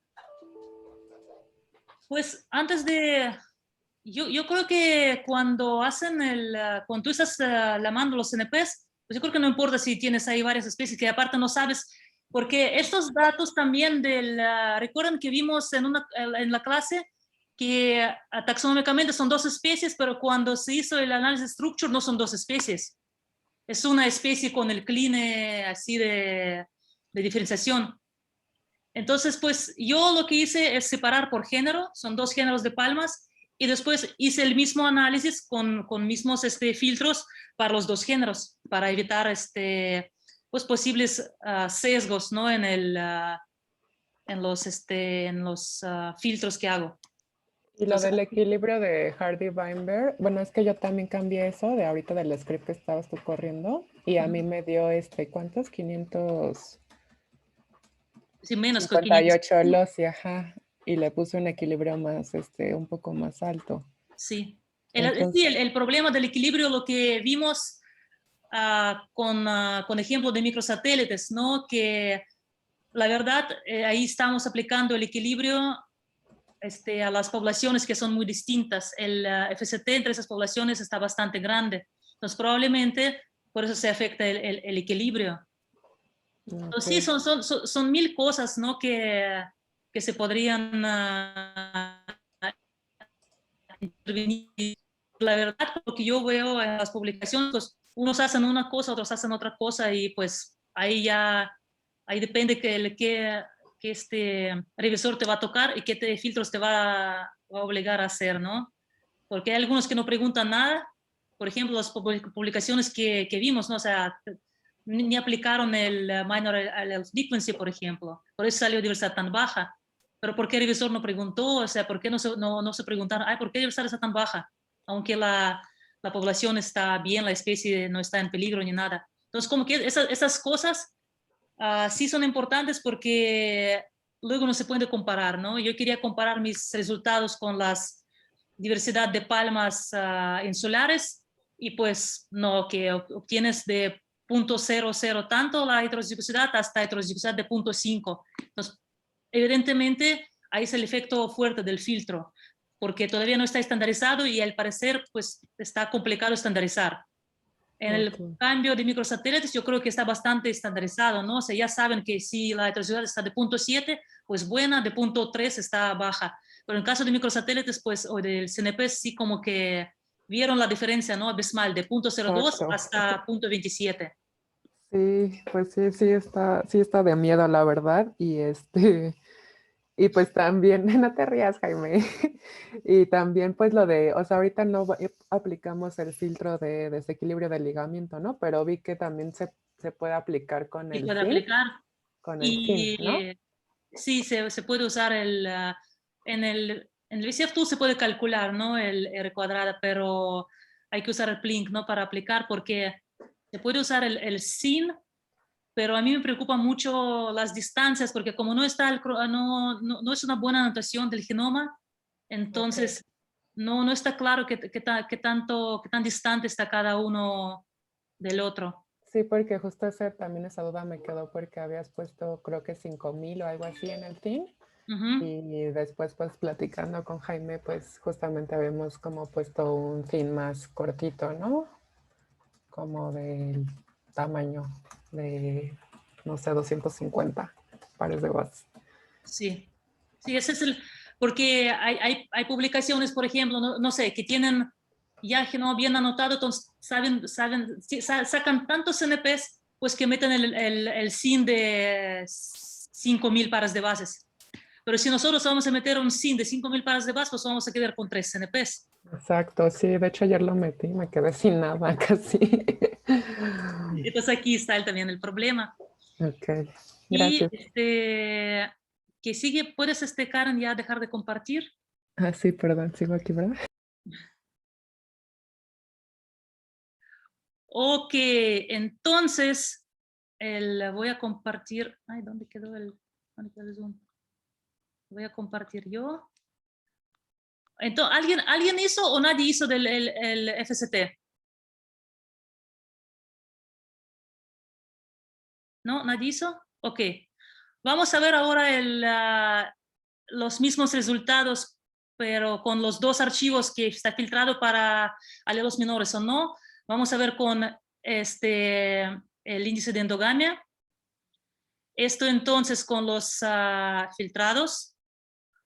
Pues antes de... Yo creo que cuando hacen cuando tú estás lamando los CNPs, pues yo creo que no importa si tienes ahí varias especies que aparte no sabes, porque estos datos también recuerdan que vimos en la clase que taxonómicamente son 2 especies, pero cuando se hizo el análisis structure no son 2 especies. Es una especie con el cline así de diferenciación. Entonces, pues yo lo que hice es separar por género, son 2 géneros de palmas, y después hice el mismo análisis con mismos filtros para los 2 géneros, para evitar pues posibles sesgos, ¿no? En los filtros que hago. Y lo del equilibrio de Hardy-Weinberg, bueno, es que yo también cambié eso de ahorita del script que estabas tú corriendo, y a mí me dio, ¿cuántos? 500... Sí, menos 58 loci, ajá, y le puse un equilibrio más, un poco más alto. Sí. Entonces, El problema del equilibrio, lo que vimos con ejemplo de microsatélites, ¿no? Que la verdad, ahí estamos aplicando el equilibrio a las poblaciones que son muy distintas. El FCT entre esas poblaciones está bastante grande. Entonces, probablemente por eso se afecta el equilibrio. Entonces, sí, son 1000 cosas, ¿no? Que se podrían intervenir. La verdad, lo que yo veo en las publicaciones, pues unos hacen una cosa, otros hacen otra cosa, y pues ahí depende que este revisor te va a tocar y qué filtros te va a obligar a hacer, ¿no? Porque hay algunos que no preguntan nada. Por ejemplo, las publicaciones que vimos, ¿no? O sea, ni aplicaron el minor allele frequency, por ejemplo. Por eso salió diversidad tan baja. Pero ¿por qué el revisor no preguntó? O sea, ¿por qué no se preguntaron, ¿por qué diversidad está tan baja? Aunque la población está bien, la especie no está en peligro ni nada. Entonces, como que esas cosas sí son importantes porque luego no se puede comparar, ¿no? Yo quería comparar mis resultados con las diversidad de palmas insulares, y pues no, que obtienes de 0.00 tanto la heterozigosicidad hasta heterozigosicidad de 0.5. Entonces, evidentemente, ahí es el efecto fuerte del filtro, porque todavía no está estandarizado y al parecer pues está complicado estandarizar. En el cambio de microsatélites yo creo que está bastante estandarizado, ¿no? O sea, ya saben que si la heterogeneidad está de 0.7, pues buena, de 0.3 está baja. Pero en caso de microsatélites, pues, o del CNP, sí como que vieron la diferencia, ¿no? Abismal, de 0.02 hasta 0.27. Sí, pues sí está de miedo, la verdad, y pues también, no te rías, Jaime, y también pues o sea, ahorita no aplicamos el filtro de desequilibrio del ligamiento, ¿no? Pero vi que también se puede aplicar con el puede zinc, aplicar. con el zinc, ¿no? Sí, se puede usar en el VCF Tool se puede calcular, ¿no? El R cuadrada, pero hay que usar el Plink, ¿no? Para aplicar, porque se puede usar el SIN, pero a mí me preocupa mucho las distancias, porque como no está no es una buena anotación del genoma, entonces no está claro qué tan distante está cada uno del otro. Sí, porque justo también esa duda me quedó porque habías puesto creo que 5000 o algo así en el team. Y después pues platicando con Jaime pues justamente habíamos como puesto un fin más cortito, ¿no? Como del tamaño de, no sé, 250 pares de watts. Sí, ese es porque hay publicaciones, por ejemplo, no sé, que tienen ya no bien anotado, entonces sacan tantos CNPs, pues que meten el SIN de 5000 pares de bases. Pero si nosotros vamos a meter un SIN de 5000 pares de bases, pues vamos a quedar con 3 CNPs. Exacto, sí, de hecho ayer lo metí, me quedé sin nada casi. Entonces aquí está también el problema. Ok, gracias. Y que sigue, ¿puedes, Karen, ya dejar de compartir? Ah, sí, perdón, sigo aquí, ¿verdad? Ok, entonces voy a compartir. Ay, ¿dónde quedó el Zoom? Voy a compartir yo. Entonces, ¿alguien hizo o nadie hizo el FCT? ¿No? ¿Nadie hizo? Ok. Vamos a ver ahora los mismos resultados pero con los dos archivos que está filtrado para alelos menores o no. Vamos a ver con el índice de endogamia. Esto entonces con los filtrados.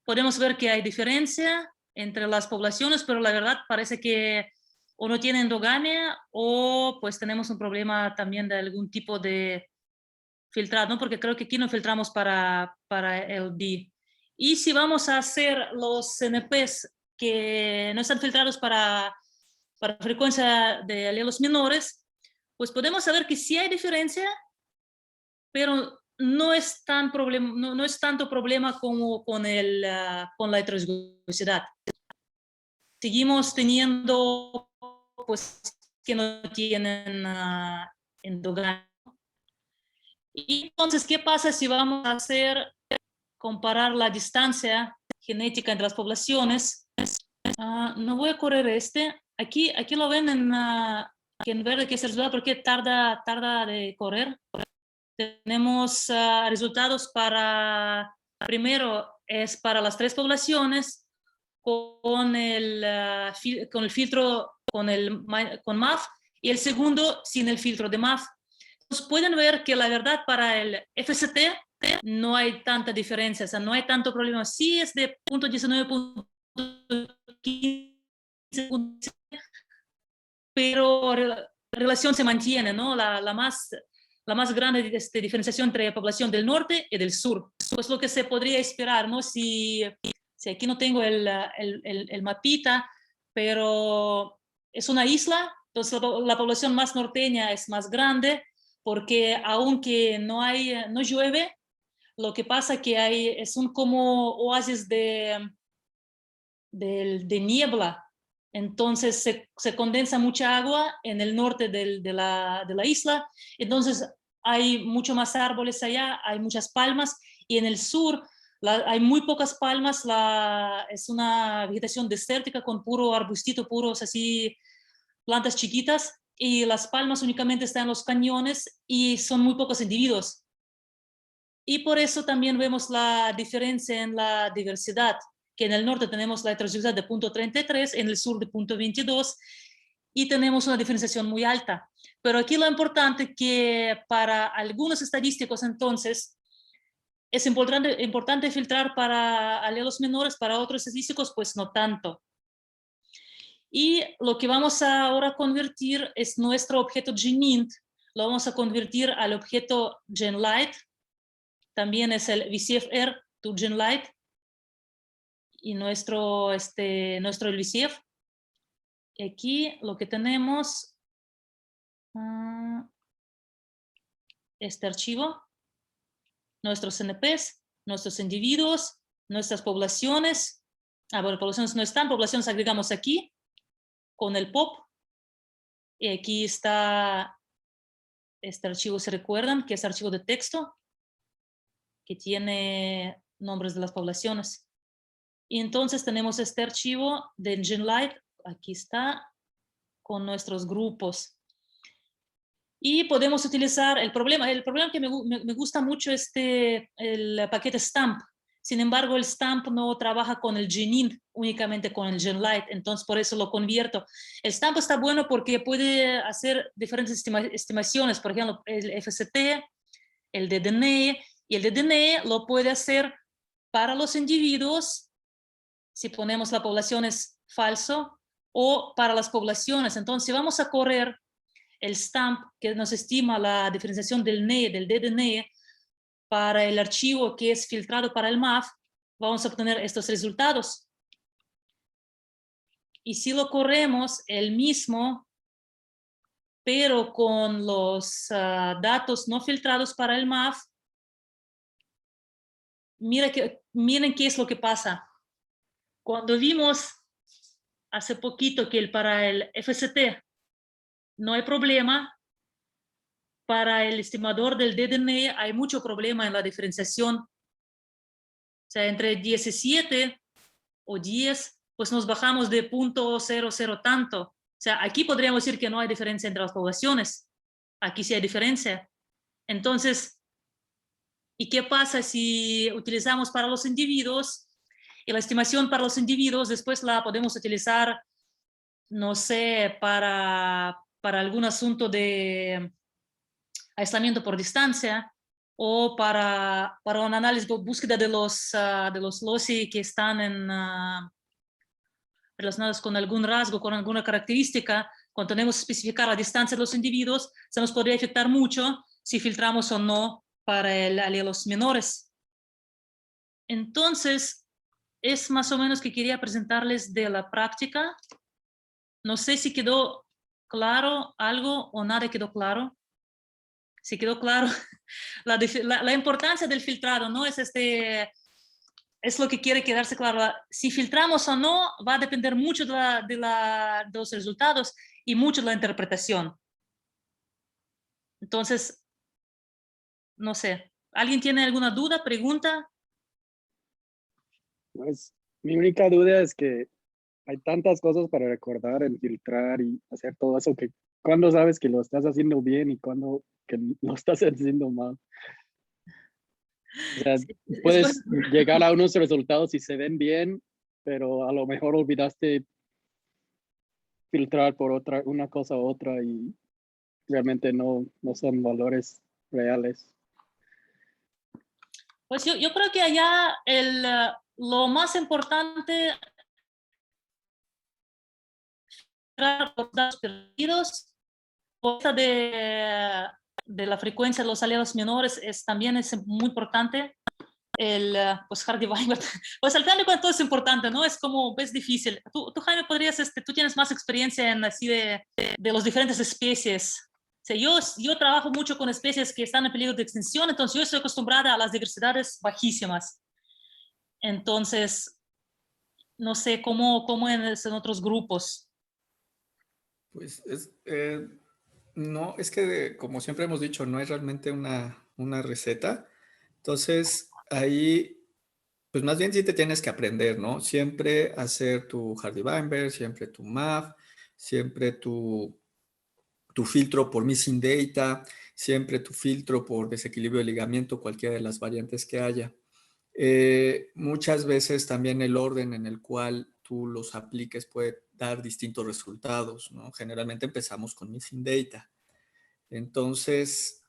Podemos ver que hay diferencia entre las poblaciones, pero la verdad parece que o no tiene endogamia o pues tenemos un problema también de algún tipo de filtrado, ¿no? Porque creo que aquí no filtramos para el B. Y si vamos a hacer los CNPs que no están filtrados para frecuencia de alelos menores, pues podemos saber que sí hay diferencia, pero no es tanto problema como con la heterozigosidad. Seguimos teniendo pues que no tienen endogamia. Y entonces, ¿qué pasa si vamos a comparar la distancia genética entre las poblaciones? No voy a correr Aquí lo ven en verde, que es el resultado, porque tarda de correr. Tenemos resultados primero es para las 3 poblaciones con el filtro con MAF, y el segundo sin el filtro de MAF. Entonces pueden ver que la verdad para el FST no hay tanta diferencia, o sea, no hay tanto problema. Sí es de 0.19, 0.15, pero la relación se mantiene, ¿no? La más grande diferenciación entre la población del norte y del sur. Pues lo que se podría esperar, ¿no? Si aquí no tengo el mapita, pero es una isla, entonces la población más norteña es más grande, porque aunque no llueve, lo que pasa que es como oasis de niebla. Entonces se condensa mucha agua en el norte de la isla, entonces hay mucho más árboles allá, hay muchas palmas, y en el sur hay muy pocas palmas, es una vegetación desértica con puro arbustito, puros así plantas chiquitas, y las palmas únicamente están en los cañones y son muy pocos individuos. Y por eso también vemos la diferencia en la diversidad, que en el norte tenemos la heterogeneidad de 0.33, en el sur de 0.22, y tenemos una diferenciación muy alta. Pero aquí lo importante que para algunos estadísticos entonces es importante filtrar para alelos menores, para otros estadísticos pues no tanto. Y lo que vamos ahora a convertir es nuestro objeto GenInt, lo vamos a convertir al objeto GenLight, también es el VCF-R to GenLight, y nuestro VCF. Aquí lo que tenemos, este archivo, nuestros CNPs, nuestros individuos, nuestras poblaciones. Bueno, poblaciones no están, poblaciones agregamos aquí con el POP. Y aquí está este archivo, ¿se recuerdan? Que es archivo de texto, que tiene nombres de las poblaciones. Y entonces tenemos este archivo de GenLight, aquí está, con nuestros grupos. Y podemos utilizar el problema que me gusta mucho el paquete STAMP. Sin embargo, el STAMP no trabaja con el GenInt, únicamente con el GenLight, entonces por eso lo convierto. El STAMP está bueno porque puede hacer diferentes estimaciones, por ejemplo, el FST, el DDNE, y el DDNE lo puede hacer para los individuos, si ponemos la población es falso, o para las poblaciones. Entonces, si vamos a correr el STAMP, que nos estima la diferenciación del NE, del DDNE, para el archivo que es filtrado para el MAF, vamos a obtener estos resultados. Y si lo corremos el mismo, pero con los datos no filtrados para el MAF, miren qué es lo que pasa. Cuando vimos hace poquito que para el FST no hay problema, para el estimador del DDNE hay mucho problema en la diferenciación. O sea, entre 17 o 10, pues nos bajamos de 0.00 tanto. O sea, aquí podríamos decir que no hay diferencia entre las poblaciones. Aquí sí hay diferencia. Entonces, ¿y qué pasa si utilizamos para los individuos? Y la estimación para los individuos después la podemos utilizar, no sé, para algún asunto de aislamiento por distancia o para un análisis, búsqueda de los loci que están relacionados con algún rasgo, con alguna característica. Cuando tenemos que especificar la distancia de los individuos, se nos podría afectar mucho si filtramos o no para alelos menores. Entonces, es más o menos que quería presentarles de la práctica. No sé si quedó claro algo o nada quedó claro. Si quedó claro, la importancia del filtrado, ¿no? Es lo que quiere quedarse claro. Si filtramos o no va a depender mucho de los resultados y mucho de la interpretación. Entonces, no sé. ¿Alguien tiene alguna duda, pregunta? Pues, mi única duda es que hay tantas cosas para recordar, en filtrar y hacer todo eso, que cuándo sabes que lo estás haciendo bien y cuándo que lo estás haciendo mal. O sea, puedes llegar a unos resultados y se ven bien, pero a lo mejor olvidaste filtrar por una cosa u otra y realmente no son valores reales. Pues yo creo que allá lo más importante los datos perdidos, de la frecuencia de los alelos menores también es muy importante. Pues Hardy-Weinberg, pues al final de cuentas todo es importante, ¿no? Es como, es difícil. Tú Jaime, podrías, tú tienes más experiencia en así de las diferentes especies. O sea, yo trabajo mucho con especies que están en peligro de extinción, entonces yo estoy acostumbrada a las diversidades bajísimas. Entonces, no sé cómo en otros grupos. Pues no, es que como siempre hemos dicho, no es realmente una receta. Entonces, ahí, pues más bien sí te tienes que aprender, ¿no? Siempre hacer tu Hardy-Weinberg, siempre tu MAF, siempre tu filtro por missing data, siempre tu filtro por desequilibrio de ligamiento, cualquiera de las variantes que haya. Muchas veces también el orden en el cual tú los apliques puede dar distintos resultados, ¿no? Generalmente empezamos con missing data. Entonces,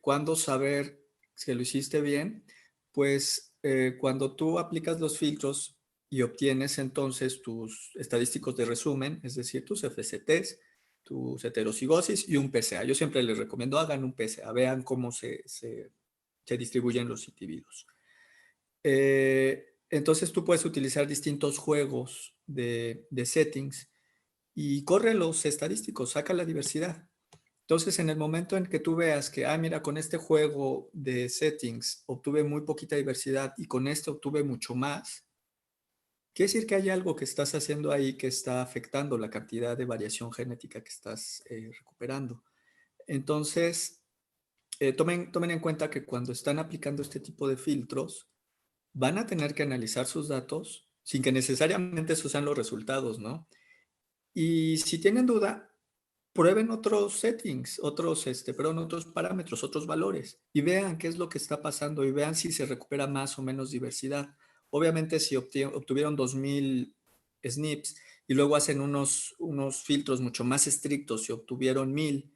¿cuándo saber que lo hiciste bien? Pues cuando tú aplicas los filtros y obtienes entonces tus estadísticos de resumen, es decir, tus FCTs, tus heterocigosis y un PSA. Yo siempre les recomiendo hagan un PSA, vean cómo se distribuyen los individuos. Entonces tú puedes utilizar distintos juegos de settings y corre los estadísticos, saca la diversidad. Entonces, en el momento en que tú veas que, mira, con este juego de settings obtuve muy poquita diversidad y con este obtuve mucho más, quiere decir que hay algo que estás haciendo ahí que está afectando la cantidad de variación genética que estás recuperando. Entonces, tomen en cuenta que cuando están aplicando este tipo de filtros, van a tener que analizar sus datos sin que necesariamente esos sean los resultados, ¿no? Y si tienen duda, prueben otros settings, otros parámetros, otros valores y vean qué es lo que está pasando y vean si se recupera más o menos diversidad. Obviamente, si obtuvieron 2000 SNPs y luego hacen unos filtros mucho más estrictos y obtuvieron 1000,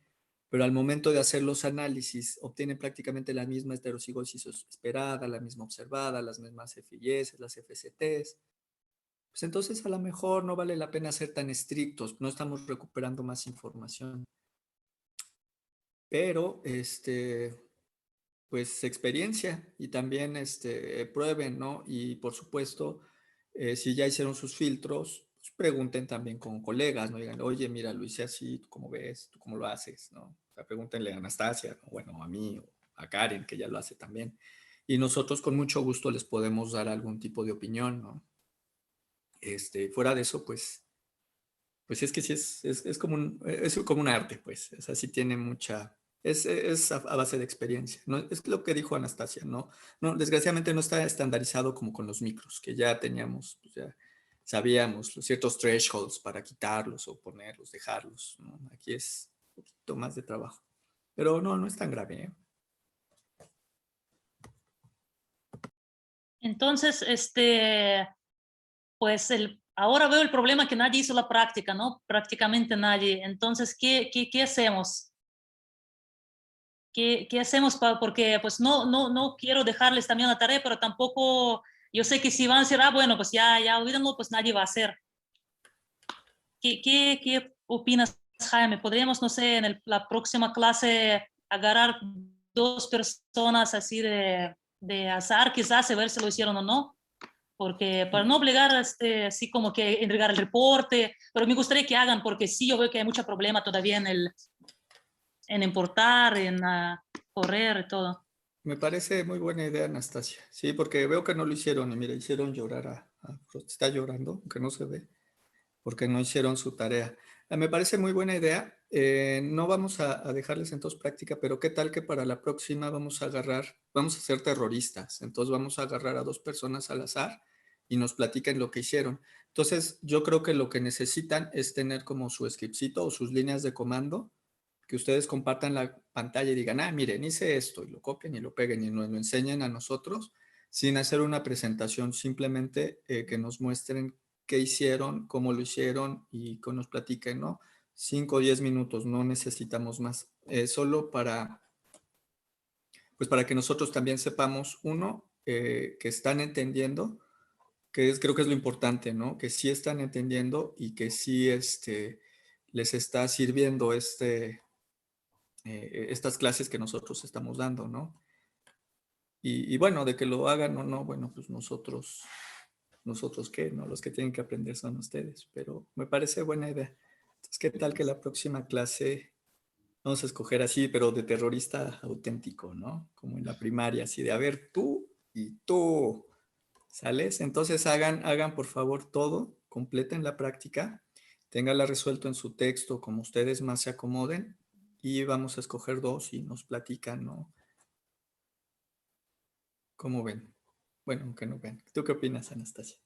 pero al momento de hacer los análisis obtienen prácticamente la misma heterocigosis esperada, la misma observada, las mismas FIS, las FCTs, pues entonces a lo mejor no vale la pena ser tan estrictos, no estamos recuperando más información. Pero, pues experiencia y también prueben, ¿no? Y por supuesto, si ya hicieron sus filtros, pues pregunten también con colegas, ¿no? Digan, oye, mira, lo hice así, ¿tú cómo ves? ¿Tú cómo lo haces? ¿No? O sea, pregúntenle a Anastasia, ¿no? Bueno, a mí, o a Karen, que ya lo hace también. Y nosotros con mucho gusto les podemos dar algún tipo de opinión, ¿no? Fuera de eso, pues es que sí es como un arte, pues. O sea, sí tiene mucha... Es a base de experiencia, ¿no? Es lo que dijo Anastasia, ¿no? No, desgraciadamente no está estandarizado como con los micros, que ya teníamos, pues ya sabíamos los ciertos thresholds para quitarlos o ponerlos, dejarlos, ¿no? Aquí es un poquito más de trabajo. Pero no es tan grave, ¿eh? Entonces, pues ahora veo el problema que nadie hizo la práctica, ¿no? Prácticamente nadie. Entonces, ¿qué hacemos? ¿Qué hacemos? Porque pues no quiero dejarles también la tarea, pero tampoco, yo sé que si van a decir, bueno, pues ya olvídenlo, pues nadie va a hacer. ¿Qué opinas, Jaime? ¿Podríamos, no sé, en la próxima clase agarrar 2 personas así de azar, quizás, a ver si lo hicieron o no? Porque para no obligar así como que entregar el reporte, pero me gustaría que hagan, porque sí, yo veo que hay mucho problema todavía en importar, en correr y todo. Me parece muy buena idea, Anastasia. Sí, porque veo que no lo hicieron y mira, hicieron llorar está llorando, aunque no se ve, porque no hicieron su tarea. Me parece muy buena idea. No vamos a dejarles entonces práctica, pero ¿qué tal que para la próxima vamos a ser terroristas? Entonces vamos a agarrar a 2 personas al azar y nos platiquen lo que hicieron. Entonces yo creo que lo que necesitan es tener como su scriptcito o sus líneas de comando, que ustedes compartan la pantalla y digan, miren, hice esto, y lo copien y lo peguen y nos lo enseñen a nosotros sin hacer una presentación, simplemente que nos muestren qué hicieron, cómo lo hicieron y que nos platiquen, ¿no? 5 o 10 minutos, no necesitamos más. Solo para que nosotros también sepamos, que están entendiendo, creo que es lo importante, ¿no? Que sí están entendiendo y que sí les está sirviendo estas clases que nosotros estamos dando, ¿no? Y bueno, de que lo hagan o no, bueno, pues nosotros qué, ¿no? Los que tienen que aprender son ustedes, pero me parece buena idea. Entonces, ¿qué tal que la próxima clase vamos a escoger así, pero de terrorista auténtico, ¿no? Como en la primaria, así de, a ver, tú y tú, ¿sales? Entonces hagan por favor todo, completen la práctica, ténganla resuelto en su texto como ustedes más se acomoden y vamos a escoger 2 y nos platican, ¿no? ¿Cómo ven? Bueno, aunque no ven. ¿Tú qué opinas, Anastasia?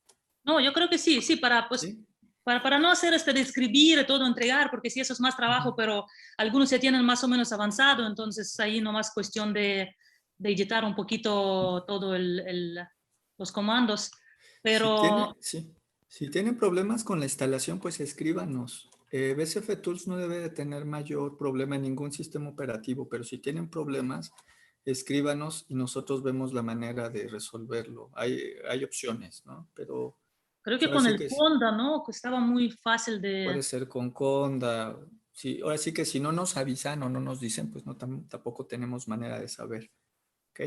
No, yo creo que sí, para no hacer de escribir y todo, entregar, porque sí, eso es más trabajo, pero algunos ya tienen más o menos avanzado, entonces ahí nomás cuestión de editar un poquito todo los comandos. Pero Si tienen problemas con la instalación, pues escríbanos. BCF Tools no debe de tener mayor problema en ningún sistema operativo, pero si tienen problemas, escríbanos y nosotros vemos la manera de resolverlo. Hay opciones, ¿no? Pero creo que con el Conda, ¿no? Que estaba muy fácil de... Puede ser con Conda. Sí, ahora sí que si no nos avisan o no nos dicen, pues no tampoco tenemos manera de saber. ¿Ok?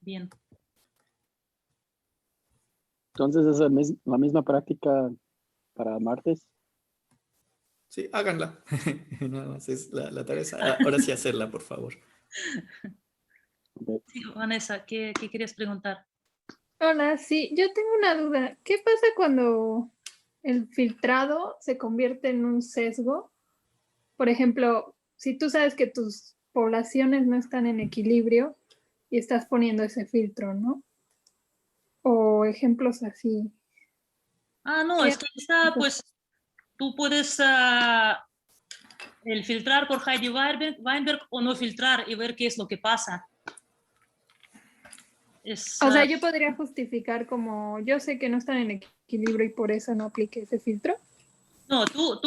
Bien. Entonces, ¿es la misma práctica para martes? Sí, háganla. Nada más es la tarea. Ahora sí hacerla, por favor. Sí, Vanessa, ¿qué querías preguntar? Hola, sí, yo tengo una duda. ¿Qué pasa cuando el filtrado se convierte en un sesgo? Por ejemplo, si tú sabes que tus poblaciones no están en equilibrio y estás poniendo ese filtro, ¿no? O ejemplos así. No, es que está, pues, tú puedes el filtrar por Heidi Weinberg o no filtrar y ver qué es lo que pasa. O sea, yo podría justificar como, yo sé que no están en equilibrio y por eso no apliqué ese filtro. No, tú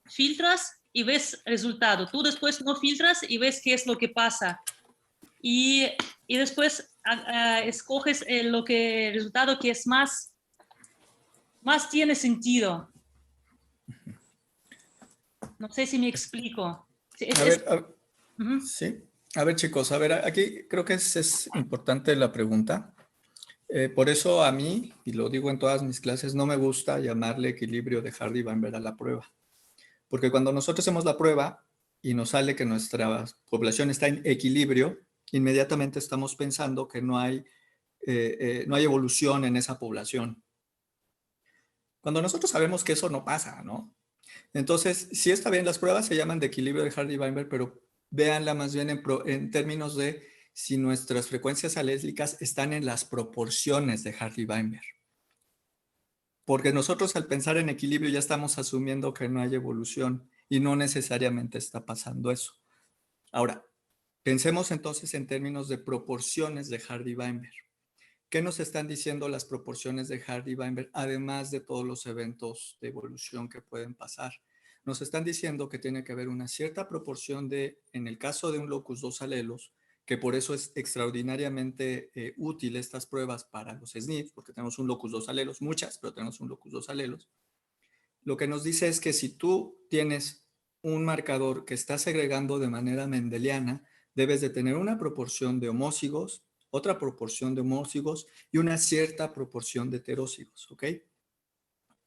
filtras y ves el resultado. Tú después no filtras y ves qué es lo que pasa. Y después escoges el resultado que es más tiene sentido. No sé si me explico. Sí. A ver, chicos, aquí creo que es importante la pregunta. Por eso a mí, y lo digo en todas mis clases, no me gusta llamarle equilibrio de Hardy-Weinberg a la prueba. Porque cuando nosotros hacemos la prueba y nos sale que nuestra población está en equilibrio, inmediatamente estamos pensando que no hay evolución en esa población. Cuando nosotros sabemos que eso no pasa, ¿no? Entonces, sí está bien, las pruebas se llaman de equilibrio de Hardy-Weinberg, pero véanla más bien en términos de si nuestras frecuencias aléslicas están en las proporciones de Hardy-Weinberg. Porque nosotros al pensar en equilibrio ya estamos asumiendo que no hay evolución y no necesariamente está pasando eso. Ahora, pensemos entonces en términos de proporciones de Hardy-Weinberg. ¿Qué nos están diciendo las proporciones de Hardy-Weinberg, además de todos los eventos de evolución que pueden pasar? Nos están diciendo que tiene que haber una cierta proporción de, en el caso de un locus 2 alelos, que por eso es extraordinariamente útil estas pruebas para los SNPs, porque tenemos un locus 2 alelos, muchas, pero tenemos un locus 2 alelos. Lo que nos dice es que si tú tienes un marcador que está segregando de manera mendeliana, debes de tener una proporción de homózigos, otra proporción de homózigos y una cierta proporción de heterózigos, ¿ok?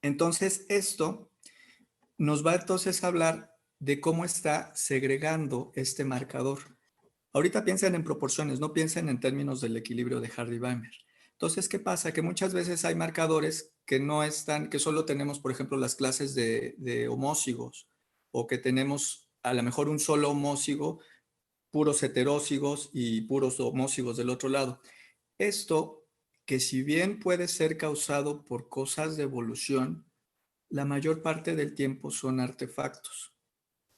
Entonces, esto nos va entonces a hablar de cómo está segregando este marcador. Ahorita piensen en proporciones, no piensen en términos del equilibrio de Hardy-Weinberg. Entonces, ¿qué pasa? Que muchas veces hay marcadores que no están, que solo tenemos, por ejemplo, las clases de homózigos, o que tenemos a lo mejor un solo homózigo, puros heterózigos y puros homózigos del otro lado. Esto, que si bien puede ser causado por cosas de evolución, la mayor parte del tiempo son artefactos.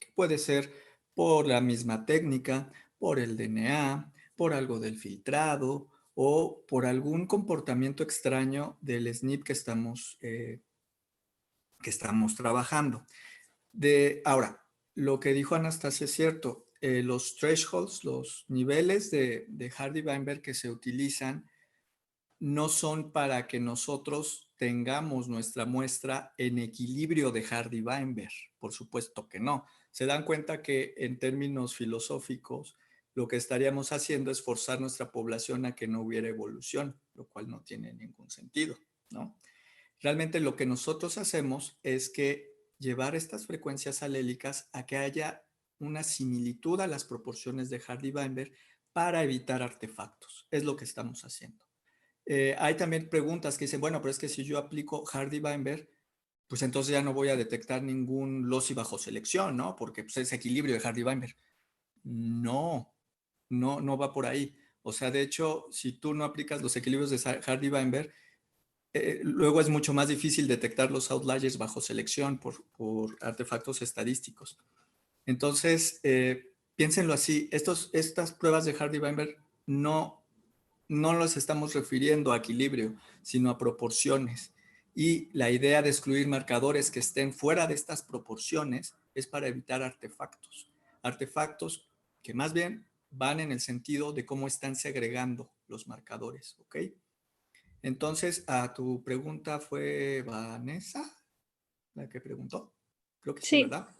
Que puede ser por la misma técnica, por el DNA, por algo del filtrado o por algún comportamiento extraño del SNP que estamos trabajando. Ahora, lo que dijo Anastasia es cierto. Los thresholds, los niveles de Hardy-Weinberg que se utilizan no son para que nosotros tengamos nuestra muestra en equilibrio de Hardy-Weinberg. Por supuesto que no. Se dan cuenta que en términos filosóficos lo que estaríamos haciendo es forzar nuestra población a que no hubiera evolución, lo cual no tiene ningún sentido, ¿no? Realmente lo que nosotros hacemos es que llevar estas frecuencias alélicas a que haya una similitud a las proporciones de Hardy-Weinberg para evitar artefactos. Es lo que estamos haciendo. Hay también preguntas que dicen, bueno, pero es que si yo aplico Hardy-Weinberg, pues entonces ya no voy a detectar ningún lossy bajo selección, ¿no? Porque pues, es equilibrio de Hardy-Weinberg. No va por ahí. O sea, de hecho, si tú no aplicas los equilibrios de Hardy-Weinberg, luego es mucho más difícil detectar los outliers bajo selección por artefactos estadísticos. Entonces, piénsenlo así, estas pruebas de Hardy-Weinberg no los estamos refiriendo a equilibrio, sino a proporciones. Y la idea de excluir marcadores que estén fuera de estas proporciones es para evitar artefactos. Artefactos que más bien van en el sentido de cómo están segregando los marcadores, ¿ok? Entonces, a tu pregunta fue Vanessa, la que preguntó. Creo que sí, ¿verdad?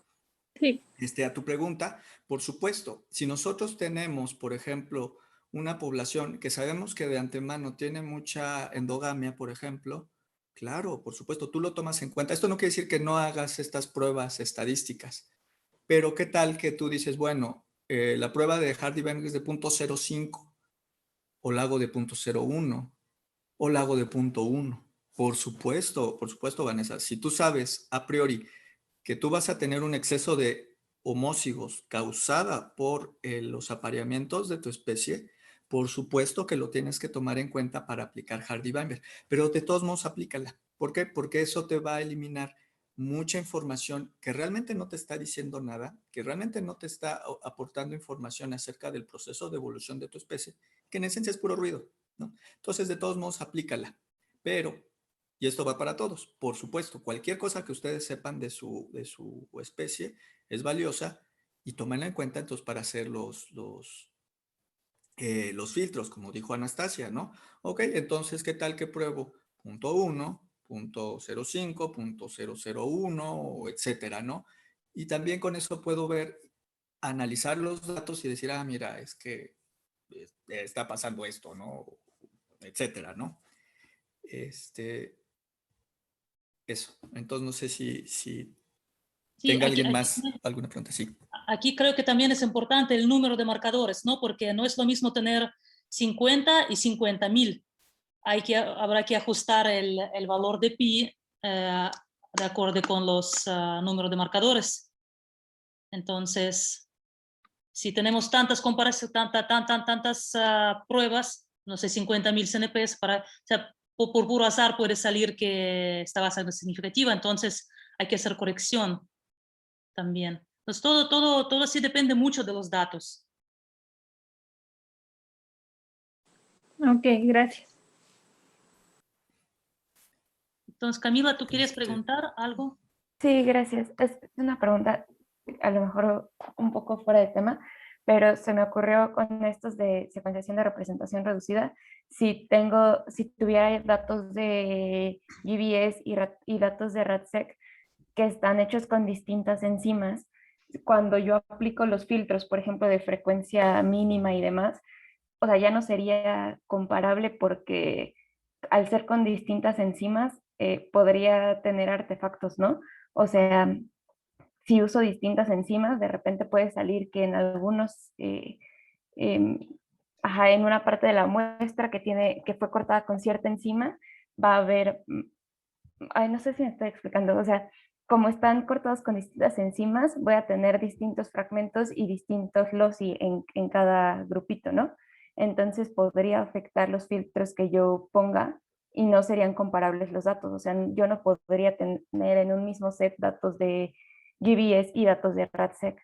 Sí. A tu pregunta, por supuesto, si nosotros tenemos, por ejemplo, una población que sabemos que de antemano tiene mucha endogamia, por ejemplo, claro, por supuesto, tú lo tomas en cuenta. Esto no quiere decir que no hagas estas pruebas estadísticas, pero ¿qué tal que tú dices, bueno, la prueba de Hardy-Weinberg es de 0.05 o la hago de 0.01 o la hago de 0.1? Por supuesto, Vanessa, si tú sabes a priori que tú vas a tener un exceso de homózigos causada por los apareamientos de tu especie, por supuesto que lo tienes que tomar en cuenta para aplicar Hardy-Weinberg, pero de todos modos aplícala. ¿Por qué? Porque eso te va a eliminar mucha información que realmente no te está diciendo nada, que realmente no te está aportando información acerca del proceso de evolución de tu especie, que en esencia es puro ruido, ¿no? Entonces, de todos modos, aplícala. Pero, y esto va para todos, por supuesto, cualquier cosa que ustedes sepan de su especie es valiosa y tómenla en cuenta entonces para hacer los filtros, como dijo Anastasia, ¿no? Ok, entonces, ¿qué tal que pruebo? 0.1, 0.05, 0.001, etcétera, ¿no? Y también con eso puedo ver, analizar los datos y decir, mira, es que está pasando esto, ¿no? Etcétera, ¿no? Eso. Entonces, no sé si tenga alguien más alguna pregunta. Sí. Aquí creo que también es importante el número de marcadores, ¿no? Porque no es lo mismo tener 50 y 50.000. Habrá que ajustar el valor de pi de acuerdo con los números de marcadores. Entonces, si tenemos tantas comparaciones, tantas pruebas, no sé, 50.000 CNPs, o sea, por puro azar puede salir que esta base no es significativa, entonces hay que hacer corrección también. Entonces, todo sí depende mucho de los datos. Ok, gracias. Entonces, Camila, ¿tú quieres preguntar algo? Sí, gracias. Es una pregunta a lo mejor un poco fuera de tema, pero se me ocurrió con estos de secuenciación de representación reducida, si tuviera datos de GBS y datos de RADSEC que están hechos con distintas enzimas, cuando yo aplico los filtros, por ejemplo, de frecuencia mínima y demás, o sea, ya no sería comparable porque al ser con distintas enzimas, podría tener artefactos, ¿no? O sea, si uso distintas enzimas, de repente puede salir que en algunos, em, en una parte de la muestra que fue cortada con cierta enzima, va a haber, no sé si me estoy explicando, o sea, como están cortados con distintas enzimas, voy a tener distintos fragmentos y distintos loci en cada grupito, ¿no? Entonces podría afectar los filtros que yo ponga y no serían comparables los datos. O sea, yo no podría tener en un mismo set datos de GBS y datos de RADSEC.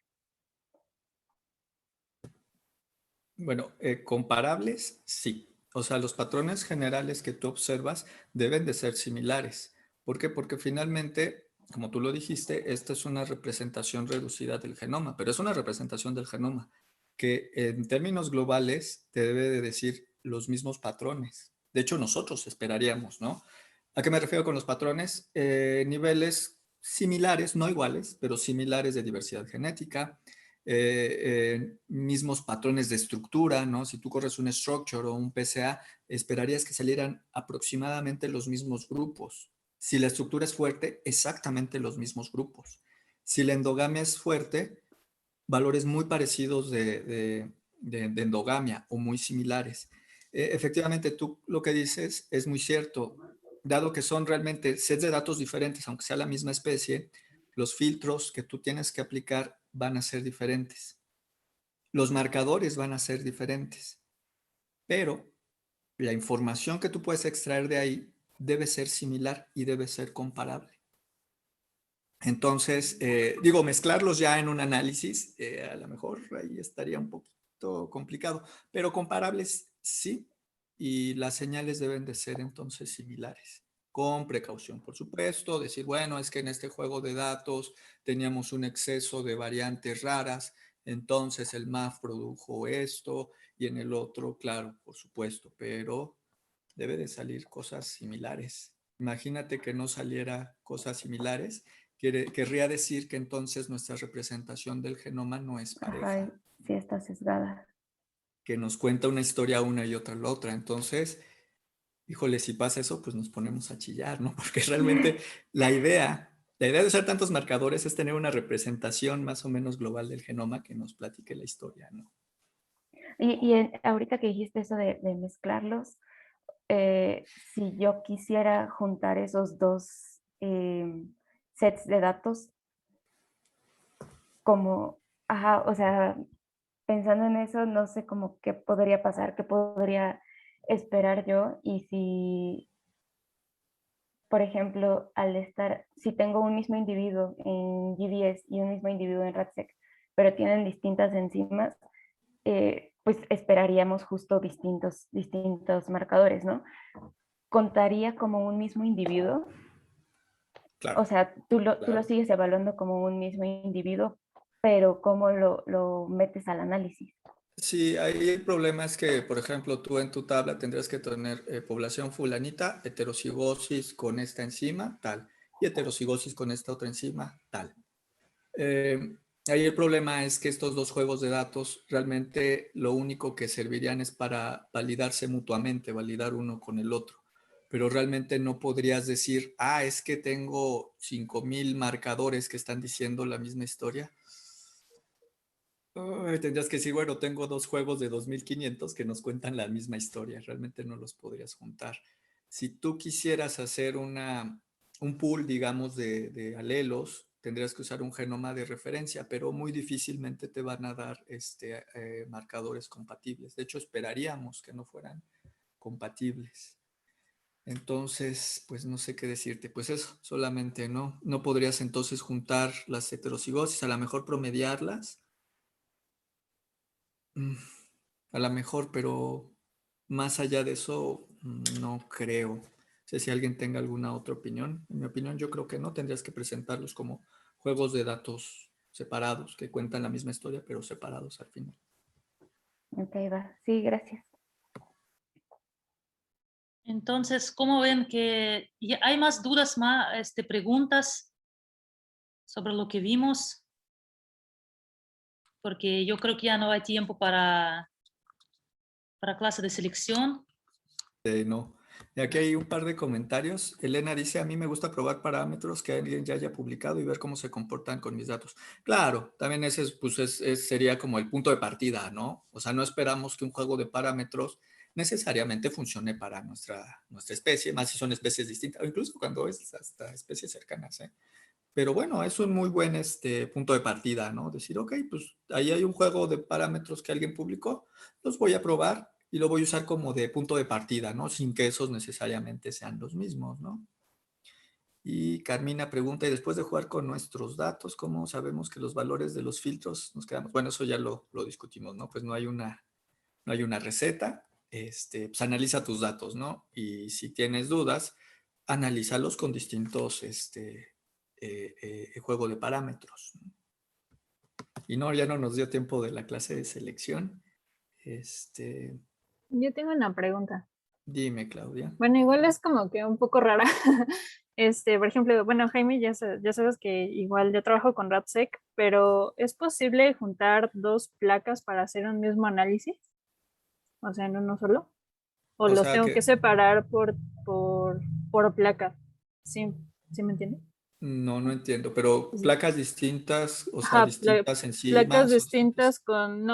Bueno, comparables, sí. O sea, los patrones generales que tú observas deben de ser similares. ¿Por qué? Porque finalmente, como tú lo dijiste, esta es una representación reducida del genoma, pero es una representación del genoma que en términos globales te debe de decir los mismos patrones. De hecho, nosotros esperaríamos, ¿no? ¿A qué me refiero con los patrones? Niveles similares, no iguales, pero similares de diversidad genética, mismos patrones de estructura, ¿no? Si tú corres un structure o un PSA, esperarías que salieran aproximadamente los mismos grupos. Si la estructura es fuerte, exactamente los mismos grupos. Si la endogamia es fuerte, valores muy parecidos de endogamia o muy similares. Efectivamente, tú lo que dices es muy cierto. Dado que son realmente sets de datos diferentes, aunque sea la misma especie, los filtros que tú tienes que aplicar van a ser diferentes. Los marcadores van a ser diferentes. Pero la información que tú puedes extraer de ahí debe ser similar y debe ser comparable. Entonces, digo, mezclarlos ya en un análisis, a lo mejor ahí estaría un poquito complicado, pero comparables sí, y las señales deben de ser entonces similares, con precaución, por supuesto, decir, bueno, es que en este juego de datos teníamos un exceso de variantes raras, entonces el MAF produjo esto, y en el otro, claro, por supuesto, pero debe de salir cosas similares. Imagínate que no saliera cosas similares, querría decir que entonces nuestra representación del genoma no es pareja. Sí, está sesgada. Que nos cuenta una historia una y otra la otra. Entonces, híjole, si pasa eso, pues nos ponemos a chillar, ¿no? Porque realmente la idea de usar tantos marcadores es tener una representación más o menos global del genoma que nos platique la historia, ¿no? Y ahorita que dijiste eso de mezclarlos, si yo quisiera juntar esos dos sets de datos, como, o sea, pensando en eso, no sé cómo qué podría pasar, qué podría esperar yo, y si, por ejemplo, si tengo un mismo individuo en GBS y un mismo individuo en RADSEC, pero tienen distintas enzimas, pues esperaríamos justo distintos marcadores, ¿no? ¿Contaría como un mismo individuo? Claro, o sea, tú lo sigues evaluando como un mismo individuo, pero ¿cómo lo metes al análisis? Sí, ahí el problema es que, por ejemplo, tú en tu tabla tendrías que tener población fulanita, heterocigosis con esta enzima, tal, y heterocigosis con esta otra enzima, tal. Ahí el problema es que estos dos juegos de datos realmente lo único que servirían es para validarse mutuamente, validar uno con el otro. Pero realmente no podrías decir, es que tengo 5,000 marcadores que están diciendo la misma historia. Tendrías que decir, bueno, tengo dos juegos de 2,500 que nos cuentan la misma historia. Realmente no los podrías juntar. Si tú quisieras hacer un pool, digamos, de alelos, tendrías que usar un genoma de referencia, pero muy difícilmente te van a dar marcadores compatibles. De hecho, esperaríamos que no fueran compatibles. Entonces, pues no sé qué decirte. Pues eso, solamente no podrías entonces juntar las heterocigosis, a lo mejor promediarlas. A lo mejor, pero más allá de eso, no creo. sé si alguien tenga alguna otra opinión. En mi opinión, yo creo que no. Tendrías que presentarlos como juegos de datos separados, que cuentan la misma historia, pero separados al final. Ok, va. Sí, gracias. Entonces, ¿cómo ven que hay más dudas, más preguntas sobre lo que vimos? Porque yo creo que ya no hay tiempo para clase de selección. No. Y aquí hay un par de comentarios. Elena dice, a mí me gusta probar parámetros que alguien ya haya publicado y ver cómo se comportan con mis datos. Claro, también ese pues sería como el punto de partida, ¿no? O sea, no esperamos que un juego de parámetros necesariamente funcione para nuestra especie, más si son especies distintas, o incluso cuando es hasta especies cercanas, ¿eh? Pero bueno, es un muy buen punto de partida, ¿no? Decir, ok, pues ahí hay un juego de parámetros que alguien publicó, los voy a probar y lo voy a usar como de punto de partida, ¿no? Sin que esos necesariamente sean los mismos, ¿no? Y Carmina pregunta, y después de jugar con nuestros datos, ¿cómo sabemos que los valores de los filtros nos quedamos? Bueno, eso ya lo discutimos, ¿no? Pues no hay una receta, pues analiza tus datos, ¿no? Y si tienes dudas, analízalos con distintos juego de parámetros. Y no, ya no nos dio tiempo de la clase de selección. Yo tengo una pregunta. Dime, Claudia. Bueno, igual es como que un poco rara. Por ejemplo, bueno, Jaime, ya sabes que igual yo trabajo con RadSec, pero ¿es posible juntar dos placas para hacer un mismo análisis? O sea, en uno solo. ¿O los tengo que separar por placa? ¿Sí me entiendes? No entiendo, pero placas distintas, o sea, Ajá, distintas enzimas. placas distintas con,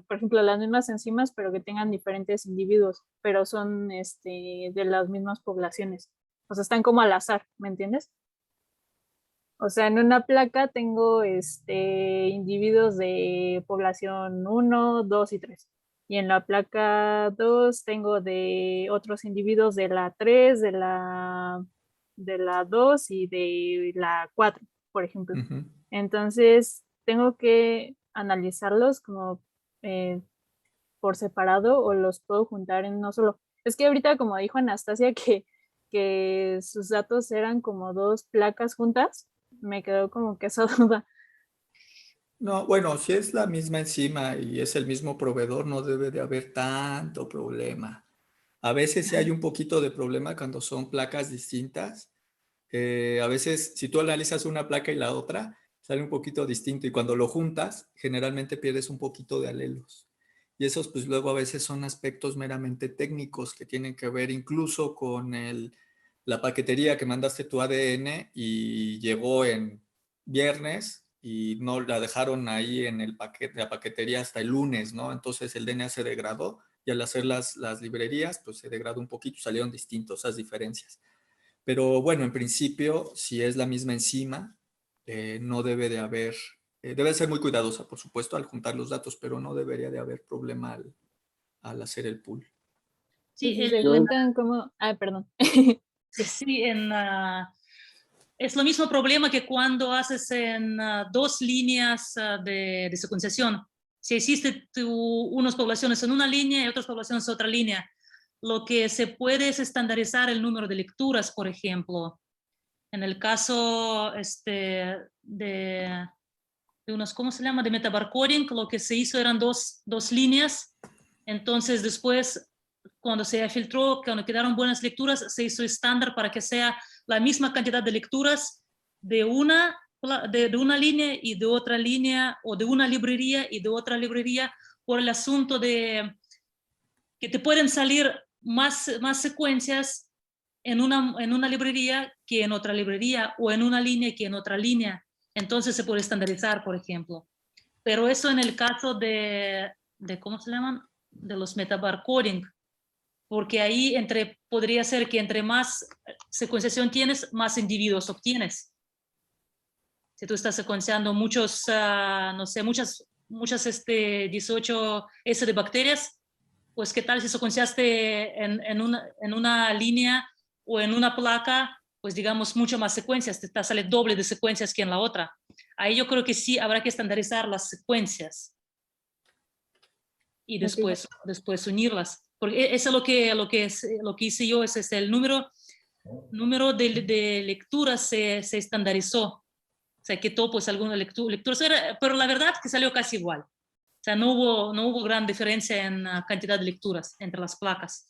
por ejemplo, las mismas enzimas, pero que tengan diferentes individuos, pero son de las mismas poblaciones. O sea, están como al azar, ¿me entiendes? O sea, en una placa tengo individuos de población 1, 2 y 3. Y en la placa 2 tengo de otros individuos de la 3, de la 2 y de la 4, por ejemplo. Entonces, tengo que analizarlos como por separado o los puedo juntar en uno solo. Es que ahorita, como dijo Anastasia, que sus datos eran como dos placas juntas, me quedó como que esa duda. No, bueno, si es la misma enzima y es el mismo proveedor, no debe de haber tanto problema. A veces sí hay un poquito de problema cuando son placas distintas. A veces, si tú analizas una placa y la otra, sale un poquito distinto y cuando lo juntas, generalmente pierdes un poquito de alelos. Y esos, pues luego a veces son aspectos meramente técnicos que tienen que ver incluso con la paquetería que mandaste tu ADN y llegó en viernes y no la dejaron ahí en la paquetería hasta el lunes, ¿no? Entonces el DNA se degradó y al hacer las librerías, pues se degradó un poquito, salieron distintos esas diferencias. Pero bueno, en principio, si es la misma enzima, no debe de haber, debe ser muy cuidadosa, por supuesto, al juntar los datos, pero no debería de haber problema al hacer el pool. Sí, se cuentan como... perdón. Sí, es lo mismo problema que cuando haces en dos líneas de secuenciación. Si existen unas poblaciones en una línea y otras poblaciones en otra línea, lo que se puede es estandarizar el número de lecturas, por ejemplo. En el caso de unos, ¿cómo se llama? De metabarcoding, lo que se hizo eran dos líneas. Entonces después, cuando se filtró, cuando quedaron buenas lecturas, se hizo estándar para que sea la misma cantidad de lecturas de una línea y de otra línea, o de una librería y de otra librería, por el asunto de que te pueden salir más secuencias en una librería que en otra librería, o en una línea que en otra línea. Entonces se puede estandarizar, por ejemplo. Pero eso en el caso de ¿cómo se llaman? De los metabarcoding, porque ahí podría ser que entre más secuenciación tienes, más individuos obtienes. Si tú estás secuenciando muchos, no sé, muchas 18 S de bacterias, pues qué tal si secuenciaste en una línea o en una placa, pues digamos mucho más secuencias, te sale doble de secuencias que en la otra. Ahí yo creo que sí habrá que estandarizar las secuencias y después unirlas. Porque eso es lo que hice yo, es el número número de lecturas se estandarizó. O sea, quitó pues algunas lecturas, pero la verdad que salió casi igual. O sea, no hubo gran diferencia en la cantidad de lecturas entre las placas.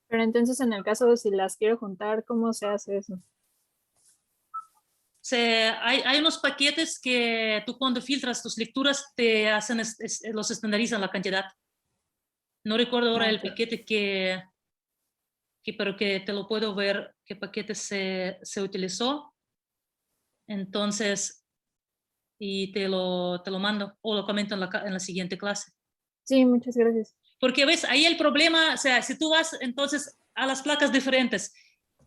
Pero entonces en el caso de si las quiero juntar, ¿cómo se hace eso? Hay unos paquetes que tú cuando filtras tus lecturas te hacen, los estandarizan la cantidad. No recuerdo ahora el paquete pero que te lo puedo ver qué paquete se utilizó. Entonces, y te lo mando o lo comento en la siguiente clase. Sí, muchas gracias. Porque ves, ahí el problema, o sea, si tú vas entonces a las placas diferentes,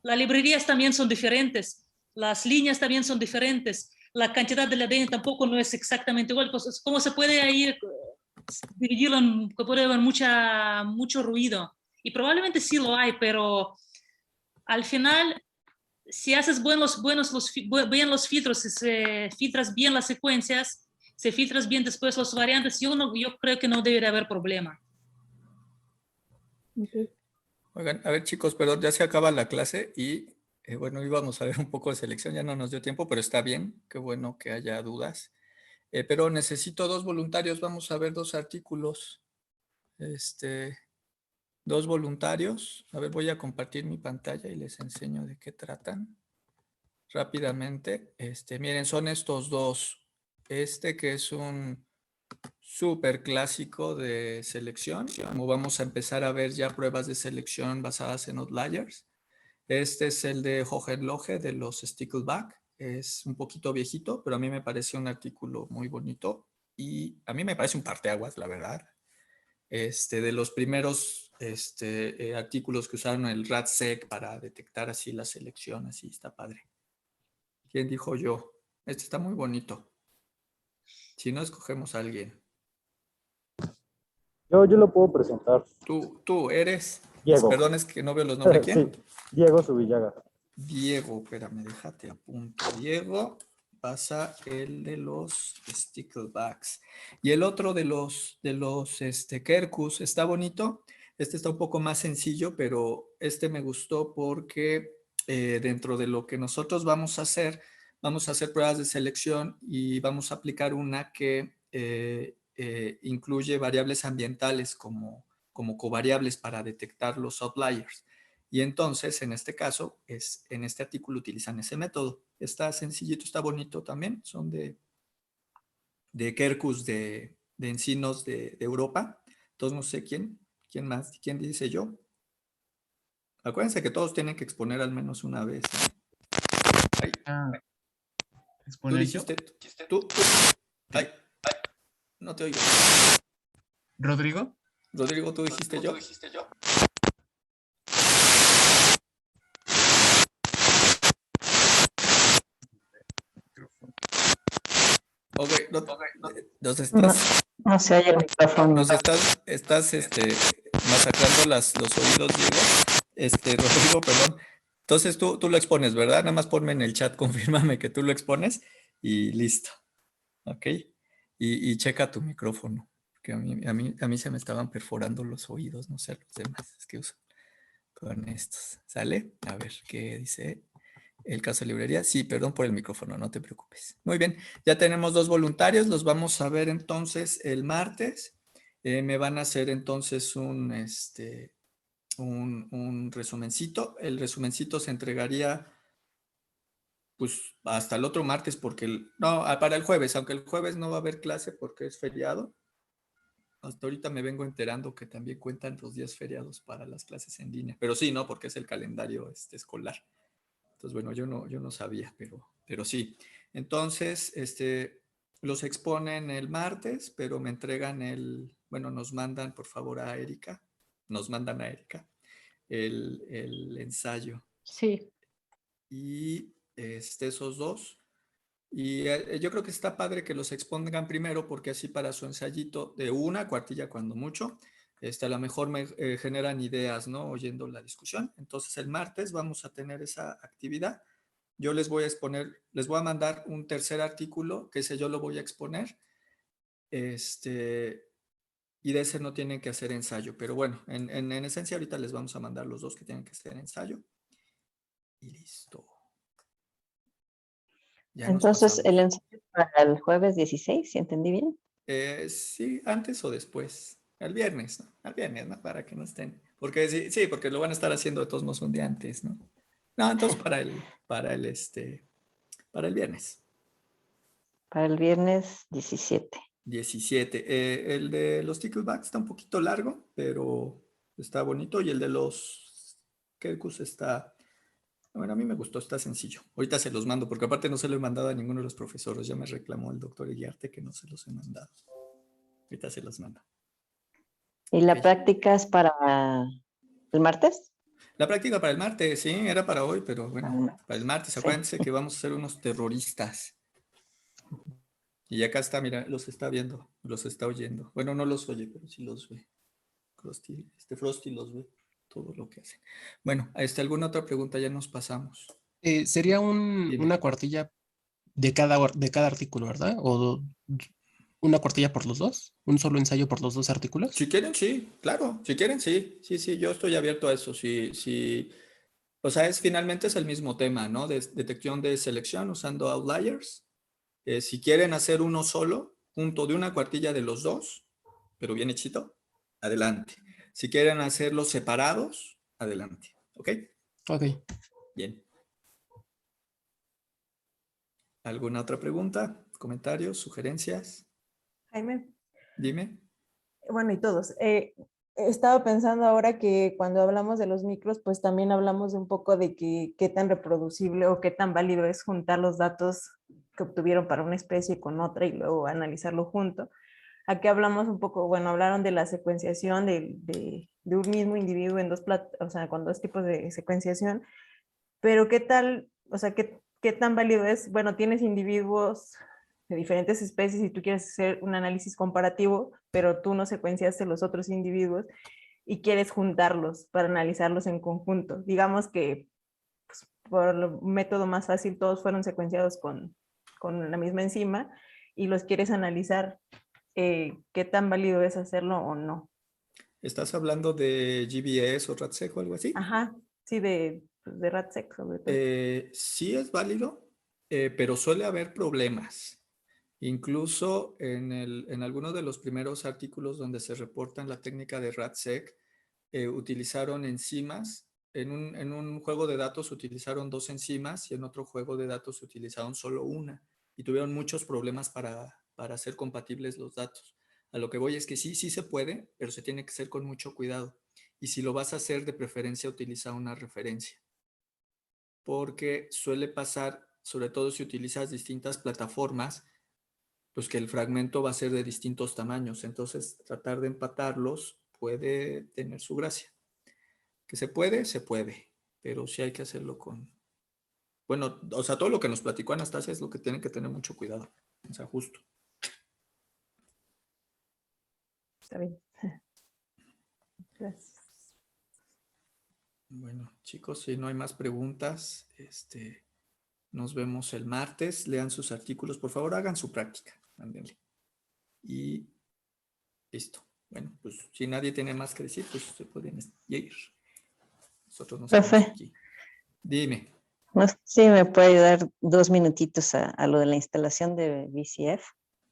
las librerías también son diferentes, las líneas también son diferentes, la cantidad del ADN tampoco no es exactamente igual. Pues, ¿cómo se puede ahí dividirlo? Puede haber mucho ruido. Y probablemente sí lo hay, pero al final, si haces bien los filtros, si filtras bien las secuencias, si filtras bien después los variantes, yo creo que no debería haber problema. Oigan, a ver chicos, perdón, ya se acaba la clase y bueno, íbamos a ver un poco de selección, ya no nos dio tiempo, pero está bien, qué bueno que haya dudas. Pero necesito 2 voluntarios, vamos a ver 2 artículos. 2 voluntarios. A ver, voy a compartir mi pantalla y les enseño de qué tratan rápidamente. Miren, son estos 2. Que es un súper clásico de selección, como vamos a empezar a ver ya pruebas de selección basadas en outliers. Este es el de Hohenlohe de los Stickleback. Es un poquito viejito, pero a mí me parece un artículo muy bonito y a mí me parece un parteaguas, la verdad. De los primeros artículos que usaron el RADSEC para detectar así la selección, así está padre. ¿Quién dijo yo? Este está muy bonito. Si no, escogemos a alguien. Yo lo puedo presentar. Tú eres. Diego. Perdón, es que no veo los nombres. ¿Quién? Sí, Diego Subillaga. Diego, espérame, déjate apunto. Diego pasa el de los Sticklebacks. Y el otro de los Quercus está bonito. Este está un poco más sencillo, pero me gustó porque dentro de lo que nosotros vamos a hacer pruebas de selección y vamos a aplicar una que incluye variables ambientales como covariables para detectar los outliers. Y entonces, en este caso, en este artículo utilizan ese método. Está sencillito, está bonito también. Son de Quercus de encinos de Europa. Entonces, no sé quién más, quién dice yo. Acuérdense que todos tienen que exponer al menos una vez. Ay. ¿Tú dijiste? ¿Tú? Ay. No te oigo. ¿Rodrigo? Rodrigo, ¿tú dijiste yo? Ok, nos estás... No se oye el micrófono. Nos estás masacrando los oídos, Diego. Rodrigo, perdón. Entonces tú lo expones, ¿verdad? Nada más ponme en el chat, confírmame que tú lo expones y listo. ¿Ok? Y checa tu micrófono, porque a mí se me estaban perforando los oídos, no sé los demás, es que uso con estos. ¿Sale? A ver, ¿qué dice el caso de librería? Sí, perdón por el micrófono, no te preocupes. Muy bien, ya tenemos 2 voluntarios, los vamos a ver entonces el martes. Me van a hacer entonces un resumencito. El resumencito se entregaría pues hasta el otro martes porque para el jueves, aunque el jueves no va a haber clase porque es feriado. Hasta ahorita me vengo enterando que también cuentan los días feriados para las clases en línea, pero sí, ¿no? Porque es el calendario escolar. Entonces, bueno, yo no sabía, pero sí. Entonces, los exponen el martes, pero me entregan nos mandan por favor a Erika, el ensayo. Sí. Y esos 2. Y yo creo que está padre que los expongan primero porque así para su ensayito de una cuartilla cuando mucho, a lo mejor me generan ideas, ¿no? Oyendo la discusión. Entonces el martes vamos a tener esa actividad. Yo les voy a mandar un tercer artículo que ese yo lo voy a exponer. Y de ese no tienen que hacer ensayo, pero bueno, en esencia ahorita les vamos a mandar los 2 que tienen que hacer ensayo. Y listo. Ya nos Entonces, pasamos. el ensayo para el jueves 16, ¿sí entendí bien? Sí, antes o después. El viernes, ¿no? Al viernes, ¿no? Para que no estén. Porque sí, porque lo van a estar haciendo de todos modos un día antes, ¿no? No, entonces para el viernes. Para el viernes 17. 17. El de los ticklebacks está un poquito largo, pero está bonito. Y el de los Kerkus está... Bueno, a mí me gustó, está sencillo. Ahorita se los mando, porque aparte no se lo he mandado a ninguno de los profesores. Ya me reclamó el doctor Iriarte que no se los he mandado. Ahorita se los mando. ¿Y la Ok. práctica es para el martes? La práctica para el martes, sí, era para hoy, pero bueno, para el martes. Sí. Acuérdense que vamos a ser unos terroristas. Y acá está, mira, los está viendo, los está oyendo. Bueno, no los oye, pero sí los ve. Frosty los ve, todo lo que hacen. Bueno, ¿alguna otra pregunta? Ya nos pasamos. Sería Dime. una cuartilla de cada artículo, ¿verdad? ¿O una cuartilla por los dos? ¿Un solo ensayo por los dos artículos? Si quieren, sí, claro. Si quieren, sí. Sí, yo estoy abierto a eso. Sí. O sea, finalmente es el mismo tema, ¿no? Detección de selección usando outliers. Si quieren hacer uno solo, junto de una cuartilla de los dos, pero bien hechito, adelante. Si quieren hacerlos separados, adelante. ¿Ok? Ok. Bien. ¿Alguna otra pregunta? ¿Comentarios? ¿Sugerencias? Jaime. Dime. Bueno, y todos. Estaba pensando ahora que cuando hablamos de los micros, pues también hablamos de un poco de qué tan reproducible o qué tan válido es juntar los datos que obtuvieron para una especie con otra y luego analizarlo junto. Aquí hablamos un poco, bueno, hablaron de la secuenciación de un mismo individuo en o sea, con dos tipos de secuenciación, pero ¿qué tal, o sea, qué tan válido es? Bueno, tienes individuos de diferentes especies y tú quieres hacer un análisis comparativo, pero tú no secuenciaste los otros individuos y quieres juntarlos para analizarlos en conjunto. Digamos que pues, por el método más fácil todos fueron secuenciados con la misma enzima y los quieres analizar, ¿qué tan válido es hacerlo o no? ¿Estás hablando de GBS o RATSEC o algo así? Ajá, sí, de RATSEC sobre todo. Sí es válido, pero suele haber problemas. Incluso en algunos de los primeros artículos donde se reportan la técnica de RATSEC, utilizaron enzimas. En un juego de datos utilizaron 2 enzimas y en otro juego de datos utilizaron solo una. Y tuvieron muchos problemas para hacer compatibles los datos. A lo que voy es que sí se puede, pero se tiene que hacer con mucho cuidado. Y si lo vas a hacer, de preferencia utiliza una referencia. Porque suele pasar, sobre todo si utilizas distintas plataformas, pues que el fragmento va a ser de distintos tamaños. Entonces, tratar de empatarlos puede tener su gracia. Que se puede, pero sí hay que hacerlo con... Bueno, o sea, todo lo que nos platicó Anastasia es lo que tienen que tener mucho cuidado. O sea, justo. Está bien. Gracias. Bueno, chicos, si no hay más preguntas, nos vemos el martes. Lean sus artículos. Por favor, hagan su práctica. Mándenle. Y listo. Bueno, pues si nadie tiene más que decir, pues se pueden ir. Nosotros nos quedamos Profe, aquí. Dime. no sé si me puede ayudar 2 minutitos a lo de la instalación de VCF.